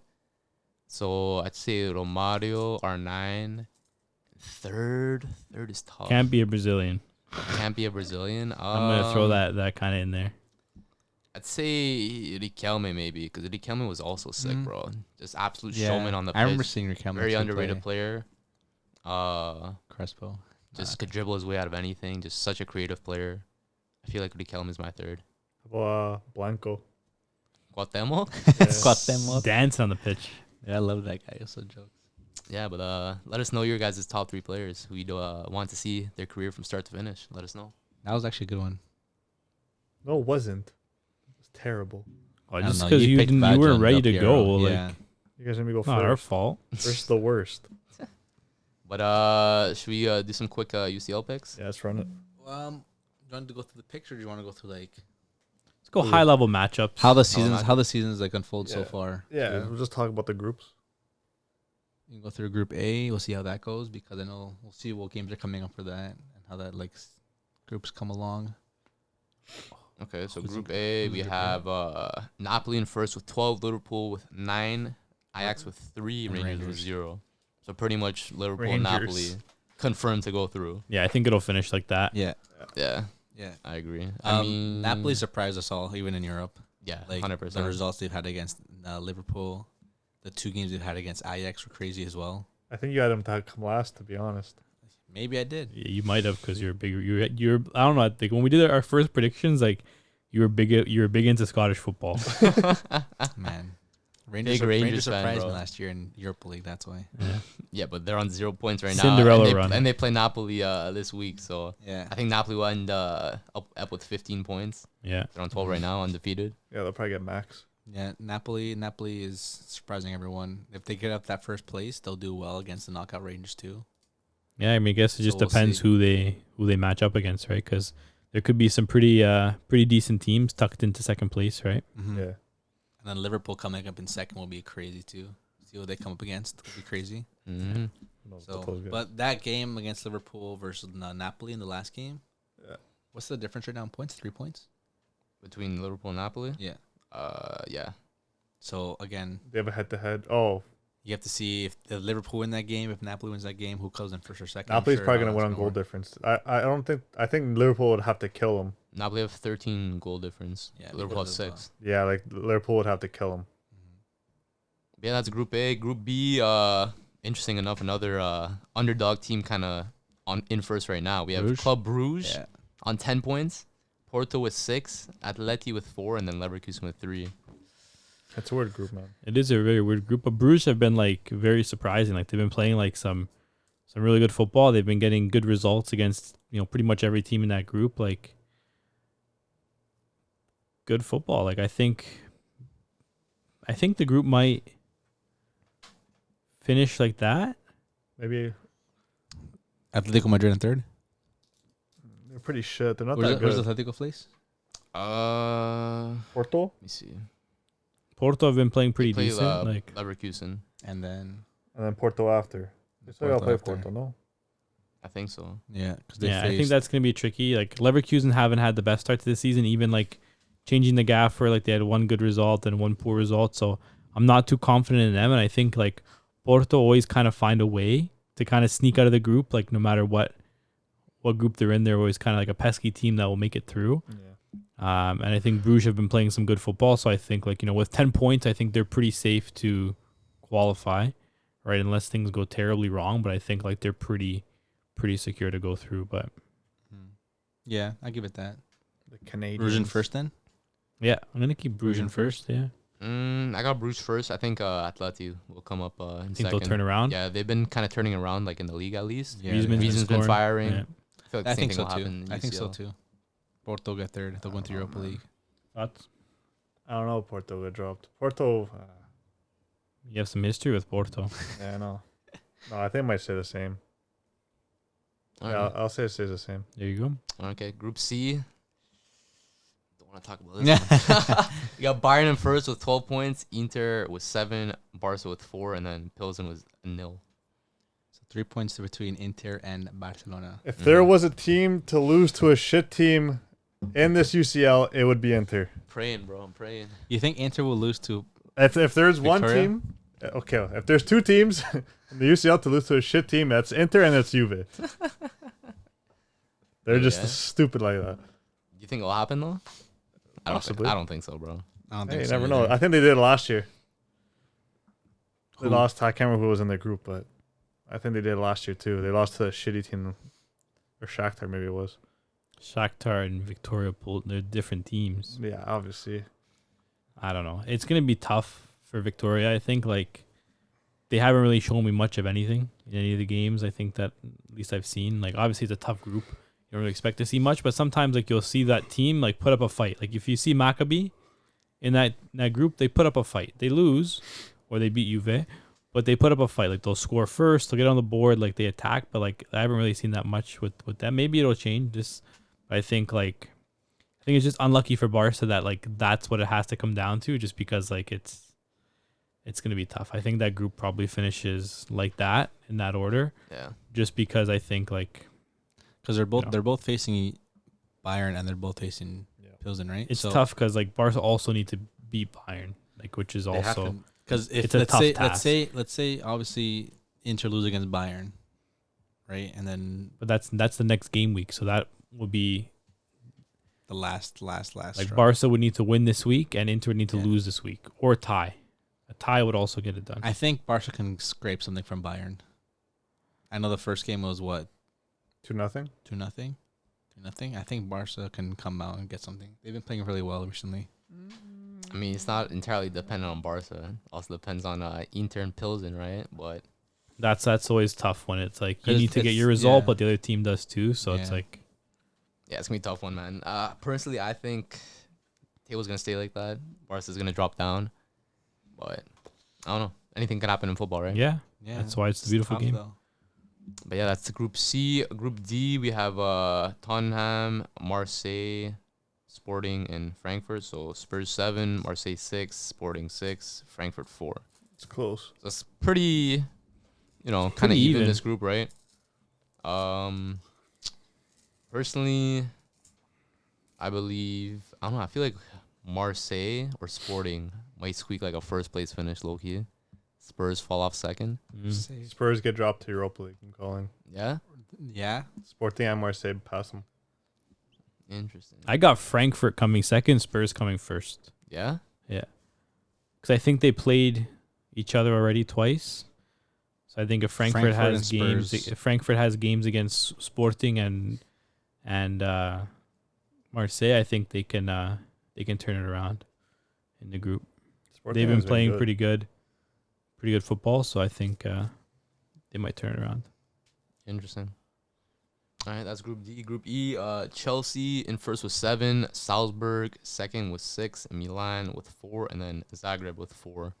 So I'd say Romario, R9. Third is tough. Can't be a Brazilian. Can't be a Brazilian. I'm gonna throw that kind of in there. I'd say Riquelme maybe, because Riquelme was also sick, bro. Just absolute Yeah, showman on the pitch. I remember seeing Riquelme. Very underrated player. Crespo. Just could dribble his way out of anything. Just such a creative player. I feel like Riquelme is my third. Blanco. Cuauhtemoc? Cuauhtemoc. Dance on the pitch. Yeah, I love that guy. Also jokes. Yeah, but let us know your guys' top 3 players who you want to see their career from start to finish. Let us know. That was actually a good one. No, it wasn't. It was terrible. Well, I don't just know, because you picked weren't Baggio and ready Del to Piero. go, Yeah. like You guys let me go not our first. fault. First the worst. But should we do some quick UCL picks? Yeah, let's run it. Do you want to go through the picture? Or do you want to go through like? Let's go high level matchups. How the seasons like unfold so Yeah. far. Yeah, we'll just talk about the groups. You can go through Group A. We'll see how that goes because I know we'll see what games are coming up for that and how that groups come along. Okay, so Who's Group in- A, who's we in have Napoli in first with 12, Liverpool with 9, Ajax with 3, And Rangers with Rangers. 0. So pretty much Liverpool and Napoli Rangers. confirmed to go through. Yeah, I think it'll finish like that. Yeah. Yeah, Yeah. I agree. I mean, Napoli surprised us all, even in Europe. yeah, Like 100%. the results they've had against Liverpool, the 2 games they've had against Ajax were crazy as well. I think you had them to come last, to be honest. Maybe I did. Yeah, you might have because you're bigger. You're. I don't know. I think when we did our first predictions, like you were big into Scottish football. Man, Rangers, Big Rangers Rangers fan, surprised me bro. last year in Europa League. That's why. Yeah. Yeah, but they're on 0 points right now. Cinderella and run. And they play Napoli this week, so Yeah. I think Napoli will end up with 15 points. Yeah. They're on 12 right now, undefeated. Yeah, they'll probably get max. Yeah, Napoli is surprising everyone. If they get up that first place, they'll do well against the knockout Rangers too. Yeah, I mean, I guess it just So we'll depends see. who they match up against, right? Because there could be some pretty decent teams tucked into second place, right? Mm-hmm. Yeah. And then Liverpool coming up in second will be crazy too. See what they come up against. Will be crazy. Mm-hmm. So, but that game against Liverpool versus Napoli in the last game, Yeah. what's the difference right now in points? 3 points. Between Liverpool and Napoli? Yeah. Yeah. So again, They have a head-to-head. Oh, you have to see if the Liverpool win that game. If Napoli wins that game, who comes in first or second? Napoli's I'm sure probably how gonna win that's on goal work. difference. I think Liverpool would have to kill them. Napoli have 13 goal difference. Yeah, Liverpool because has of, 6. Yeah, like Liverpool would have to kill them. Yeah, that's Group A. Group B, interesting enough, another underdog team kind of in first right now. We have Bruges? Club Bruges Yeah. on 10 points, Porto with 6, Atleti with 4, and then Leverkusen with 3. It's a weird group, man. It is a very weird group. But Bruges have been like very surprising. Like they've been playing like some really good football. They've been getting good results against pretty much every team in that group. Like good football. Like I think the group might finish like that. Maybe Atletico Madrid in third. they're pretty shit. They're not Where's that good. Atletico place? Porto? Let me see. Porto have been playing pretty Play, decent. Like Leverkusen. And then And then Porto after. They still gotta play after. Porto, no? I think so. Yeah, because they yeah, I think faced- that's gonna be tricky. Like Leverkusen haven't had the best start to the season, even like changing the gaffer. Like they had one good result and one poor result, so I'm not too confident in them. And I think like Porto always kind of find a way to kind of sneak out of the group. Like no matter what group they're in, they're always kind of like a pesky team that will make it through. Yeah. And I think Bruges have been playing some good football, so I think like with 10 points, I think they're pretty safe to qualify, right? Unless things go terribly wrong, but I think like they're pretty secure to go through. But Yeah, I give it that. The Canadians. Bruges in first then. yeah, I'm gonna keep Bruges in Bruges first. Yeah, I got Bruges first. I think Atleti will come up in I think second. they'll turn around. Yeah, they've been kind of turning around, like in the league at least. Yeah, Griezmann's been Griezmann's been scoring. firing. Yeah. I feel like the I same think thing so will too. happen in I think so UCL. too. Porto get third. They'll win the Europa League. Thoughts? I don't know. Porto got dropped. Porto. You have some history with Porto. Yeah, I know. No, I think it might stay the same. All Yeah, right. I'll say it stays the same. There you go. Okay, Group C. Don't want to talk about this one. You got Bayern in first with 12 points, Inter with 7, Barca with 4, and then Pilsen with 0. So 3 points between Inter and Barcelona. If there was a team to lose to a shit team in this UCL, it would be Inter. Praying, bro. I'm praying. You think Inter will lose to? If there's one Victoria? team, okay. If there's two teams in the UCL to lose to a shit team, that's Inter and that's Juve. They're just Yeah. stupid like that. You think it'll happen though? Possibly. I don't think so, bro. I don't Hey, think you so never know. either. I think they did it last year. They Who? lost. I can't remember who was in their group, but I think they did it last year too. They lost to a shitty team, or Shakhtar maybe it was. Shakhtar and Victoria pulled. They're different teams. Yeah, obviously. I don't know. It's gonna be tough for Victoria. I think like they haven't really shown me much of anything in any of the games. I think that at least I've seen. Like obviously it's a tough group. You don't really expect to see much, but sometimes like you'll see that team like put up a fight. Like if you see Maccabi in that group, they put up a fight. They lose or they beat Juve, but they put up a fight. Like they'll score first, they'll get on the board, like they attack. But like I haven't really seen that much with them. Maybe it'll change. I think it's just unlucky for Barca that like that's what it has to come down to, just because like it's gonna be tough. I think that group probably finishes like that in that order, Yeah. just because I think like Because they're both No. they're both facing Bayern and they're both facing Pilsen, right? it's tough because like Barca also need to beat Bayern, like which is also because if it's a let's tough say task. let's say obviously Inter lose against Bayern, right, and then but that's the next game week, so that would be the last like straw. Barca would need to win this week and Inter would need to Yeah. lose this week or tie. A tie would also get it done. I think Barca can scrape something from Bayern. I know the first game was what 2-0. 2-0. I think Barca can come out and get something. They've been playing really well recently. I mean, it's not entirely dependent on Barca. Also depends on Inter and Pilsen, right? But That's always tough when it's like you 'Cause need to get it's- your result, yeah. but the other team does too. So it's Yeah. like yeah, it's gonna be a tough one, man. Personally, I think table's gonna stay like that. Barca's gonna drop down, but I don't know. Anything can happen in football, right? yeah, Yeah, that's why it's a beautiful tough, game. though. But yeah, that's the Group C. Group D, we have Tottenham, Marseille, Sporting, and Frankfurt. So Spurs 7, Marseille 6, Sporting 6, Frankfurt 4. It's close. So it's pretty, kind of Pretty even even. this group, right? Personally, I don't know, I feel like Marseille or Sporting might squeak like a first place finish, low key. Spurs fall off second. Mm. Spurs get dropped to Europa League. I'm calling. Yeah, Yeah. Sporting and Marseille pass them. interesting. I got Frankfurt coming second, Spurs coming first. Yeah, Because I think they played each other already twice. So I think if Frankfurt Frankfurt has and games, Spurs. if Frankfurt has games against Sporting and Marseille, I think they can turn it around in the group. Sporting They've been has playing good. pretty good football. So I think they might turn it around. interesting. All right, that's Group D. Group E, Chelsea in first with 7, Salzburg second with 6, and Milan with 4, and then Zagreb with 4.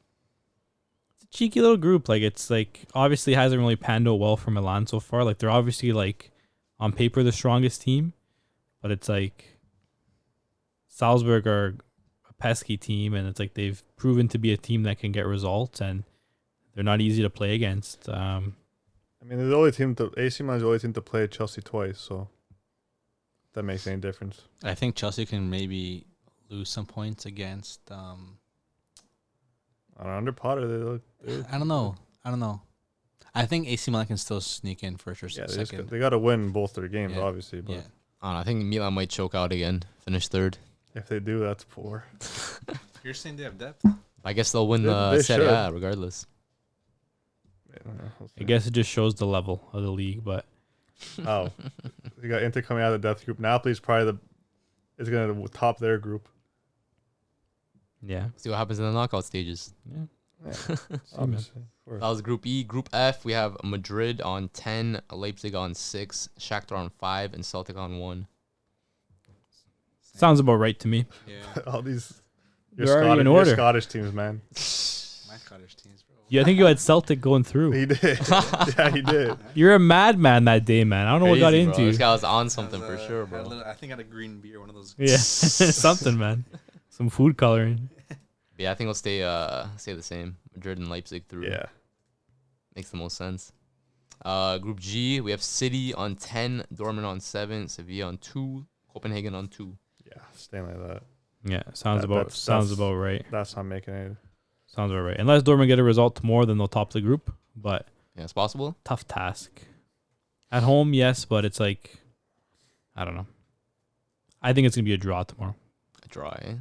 It's a cheeky little group. Like it's like obviously hasn't really panned out well for Milan so far. Like they're obviously like on paper the strongest team, but it's like Salzburg are a pesky team, and it's like they've proven to be a team that can get results, and they're not easy to play against. I mean, they're the only team AC Milan is the only team to play Chelsea twice, so if that makes any difference. I think Chelsea can maybe lose some points against. Under Potter, I don't know. I think AC Milan can still sneak in first or yeah, second. they got to win both their games, Yeah. obviously. But Yeah. I don't know, I think Milan might choke out again, finish 3rd. if they do, that's poor. You're saying they have depth? I guess they'll win They- the they Serie A should. regardless. We'll I see. guess it just shows the level of the league, but Oh, you got Inter coming out of the death group. Napoli's probably is going to top their group. yeah, See what happens in the knockout stages. yeah. Yeah, See, man. obviously. Of course. That was Group E. Group F, we have Madrid on 10, Leipzig on 6, Shakhtar on 5, and Celtic on 1. Sounds about right to me. Yeah. All these They're already in your order. Scottish teams, man. My Scottish teams, bro. Yeah, I think you had Celtic going through. He did. Yeah, he did. You're a madman that day, man. I don't know what got Crazy, bro. into This you. guy was on something for sure, Had a bro. little- I think I had a green beer, one of those. Yeah, something, man. Some food coloring. Yeah, I think it'll stay the same. Madrid and Leipzig through. Yeah. Makes the most sense. Group G, we have City on 10, Dortmund on 7, Sevilla on 2, Copenhagen on 2. Yeah, staying like that. Yeah, sounds That's- about right. That's not making it. Sounds about right. Unless Dortmund get a result tomorrow, then they'll top the group. But Yeah, it's possible. tough task. At home, yes, but it's like I don't know. I think it's gonna be a draw tomorrow. A draw, eh?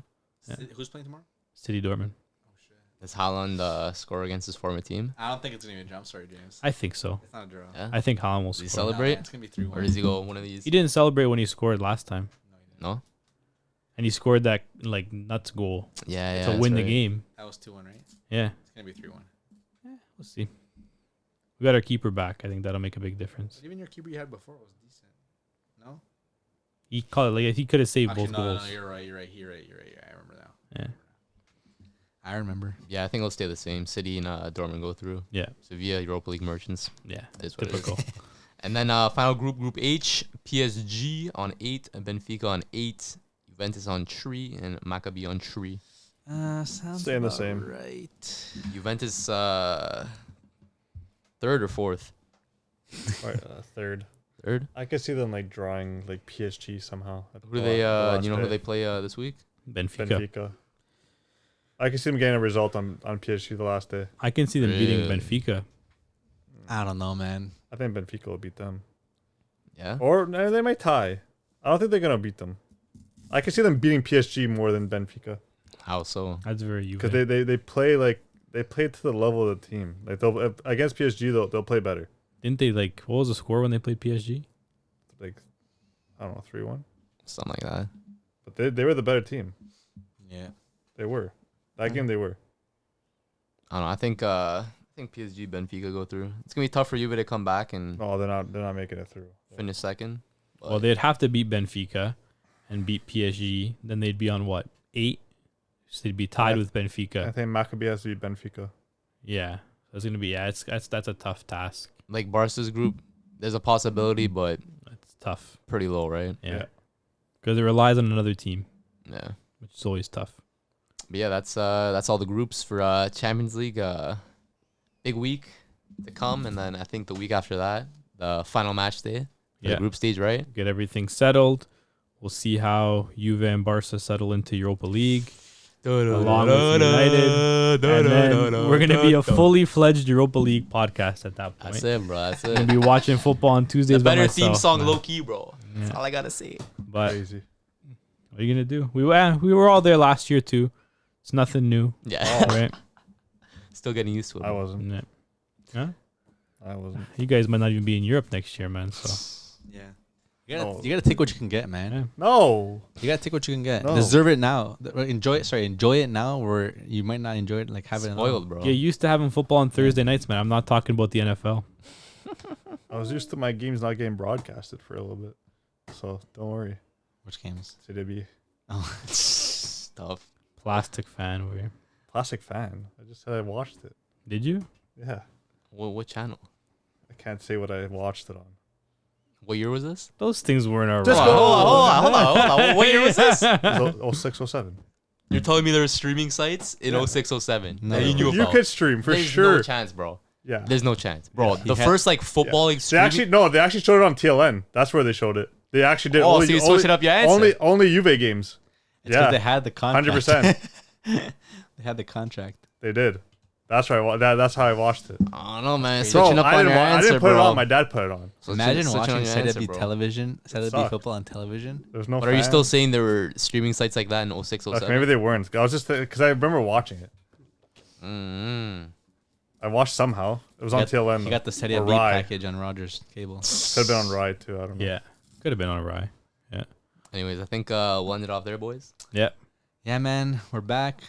Yeah. Who's playing tomorrow? City Dortmund. Oh shit. Does Haaland score against his former team? I don't think it's gonna be a draw. I'm sorry, James. I think so. It's not a draw. Yeah. I think Haaland will Does he score. celebrate? It's gonna be 3-1. Or does he go one of these? He didn't celebrate when he scored last time, No, he didn't. No? and he scored that like nuts goal Yeah, yeah. to that's win the right. game. That was 2-1, right? Yeah, It's gonna be 3-1. we'll see. We got our keeper back. I think that'll make a big difference. But even your keeper you had before was decent. No? He called it like he could have saved Actually, both no, goals. no, you're right. I remember now. Yeah, I remember. Yeah, I think it'll stay the same. City and Dortmund go through. yeah, Sevilla, Europa League merchants. yeah. Is what it is. Typical. And then final group H, PSG on 8, Benfica on 8, Juventus on 3, and Maccabi on 3. Sounds Staying the about same. right. Juventus 3rd or 4th? Right, third. 3rd? I could see them like drawing like PSG somehow. at Who do the they? last You know who day. they play this week? Benfica. Benfica. I can see them getting a result on PSG the last day. I can see them beating Really? Benfica. I don't know, man. I think Benfica will beat them. Yeah. Or no, they might tie. I don't think they're gonna beat them. I can see them beating PSG more than Benfica How so? That's very you. because they play like they play to the level of the team. Like they'll against PSG they'll play better. Didn't they like? What was the score when they played PSG? Like I don't know 3-1, Something like that. but they were the better team. Yeah. They were. That game they were. I don't know. I think PSG Benfica go through. It's gonna be tough for Juve to come back and No, they're not making it through. finish second. Well, they'd have to beat Benfica and beat PSG. Then they'd be on what, 8? So they'd be tied with I Benfica. think Maccabi has to beat Benfica. Yeah, so it's gonna be that's a tough task. Like Barca's group, there's a possibility, but It's tough. pretty low, right? Yeah, Yeah. because it relies on another team, Yeah. which is always tough. But yeah, that's all the groups for Champions League. Big week to come, and then I think the week after that, the final match day, the Yeah, group stage, right? get everything settled. We'll see how Juve and Barca settle into Europa League, along with United, and then we're gonna be a fully fledged Europa League podcast at that point. That's it, bro. That's I'm it. gonna be watching football on The Tuesdays by better theme myself, song, man. low key, bro. That's Yeah. all I gotta say. But Crazy. what are you gonna do? We were all there last year too. It's nothing new, Yeah, right? still getting used to it. I wasn't. Yeah. Huh? I wasn't. You guys might not even be in Europe next year, man. So Yeah. No. You gotta take what you can get, man. yeah. No. You gotta take what you can get. No. Deserve it now. Enjoy it now, where you might not enjoy it. Like have it Spoiled, bro. Get used to having football on Thursday nights, man. I'm not talking about the NFL. I was used to my games not getting broadcasted for a little bit. So don't worry. Which games? CDB. Oh, Stuff. Plastic fan over here. Classic fan. I just said I watched it. Did you? Yeah. What channel? I can't say what I watched it on. What year was this? Those things weren't around. Just Hold go- on, hold on. What year was this? It was 06, 07. You're telling me there were streaming sites in Yeah. 06, 07 No. that you knew You about? could stream for There's sure. no chance, bro. Yeah. There's no chance, bro. Yeah. The He had- first like football like They streaming. actually showed it on TLN. That's where they showed it. They actually did. Oh, only, so you switching up your answer. only Juve games. it's 'cause Yeah. they had the contract. 100%. They had the contract. They did. That's right. That's how I watched it. I don't know, man. Bro, Switching up I on didn't, your I answer, didn't put bro. it on. My dad put it on. Imagine Switching on watching your Saturday answer, bro. television, Saturday sucked. football on television. There was no. But are you still fans. saying there were streaming sites like that in 06, Like, 07? maybe they weren't. I was just because I remember watching it. Mm-hmm. I watched somehow. It was on TLN. He got the Serie or B Rai. package on Rogers cable. Could have been on Ride too. I don't know. Yeah, could have been on a rye. Anyways, I think we'll end it off there, boys. Yeah, Yeah, man, we're back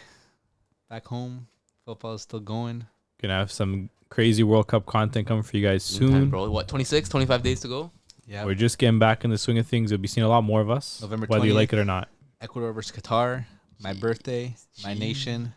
home. Football is still going. gonna have some crazy World Cup content coming for you guys Time, soon. bro. What, 26, 25 days to go? Yeah, We're just getting back in the swing of things. You'll be seeing a lot more of us, November whether you 20th. like it or not. Ecuador versus Qatar. My birthday, my nation.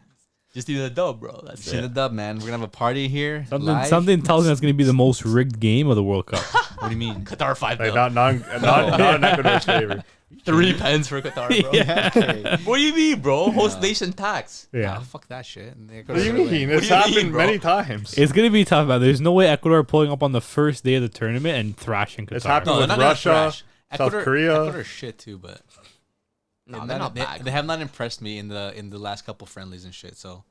Just need a dub, bro. That's See the dub, man. We're gonna have a party here. live. Something tells me that's gonna be the most rigged game of the World Cup. What do you mean? Qatar 5 Like dub. not in Ecuador's favor. 3 pence for Qatar, bro. Okay. What do you mean, bro? Host nation tax. Yeah. Ah, fuck that shit. What do you mean? What It's do you mean, happened bro? many times. It's gonna be tough, man. There's no way Ecuador are pulling up on the first day of the tournament and thrashing Qatar. It's happened No, they're with not gonna Russia, thrash. South Korea. Ecuador's shit too, but No, they- they're not they, bad. they have not impressed me in the last couple friendlies and shit. So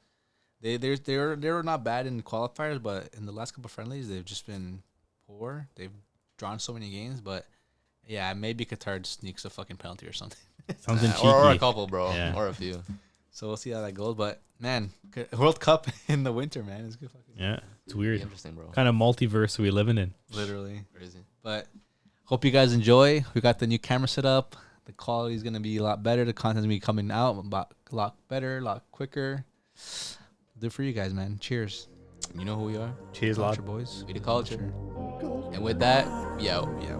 they're not bad in qualifiers, but in the last couple friendlies they've just been poor. They've drawn so many games, but yeah, maybe Qatar just sneaks a fucking penalty or something. Something cheeky. Or a couple, bro. Yeah. Or a few. So we'll see how that goes. But man, World Cup in the winter, man, it's good. Fucking Yeah, it's Be weird. interesting, bro. Kind of multiverse we living in. literally. Crazy. But hope you guys enjoy. We got the new camera set up. The quality is gonna be a lot better. The content's gonna be coming out a lot better, a lot quicker. Good for you guys, man. Cheers. You know who we are? Cheers, Culture, lad. boys. We the culture. And with that, yo. Yeah.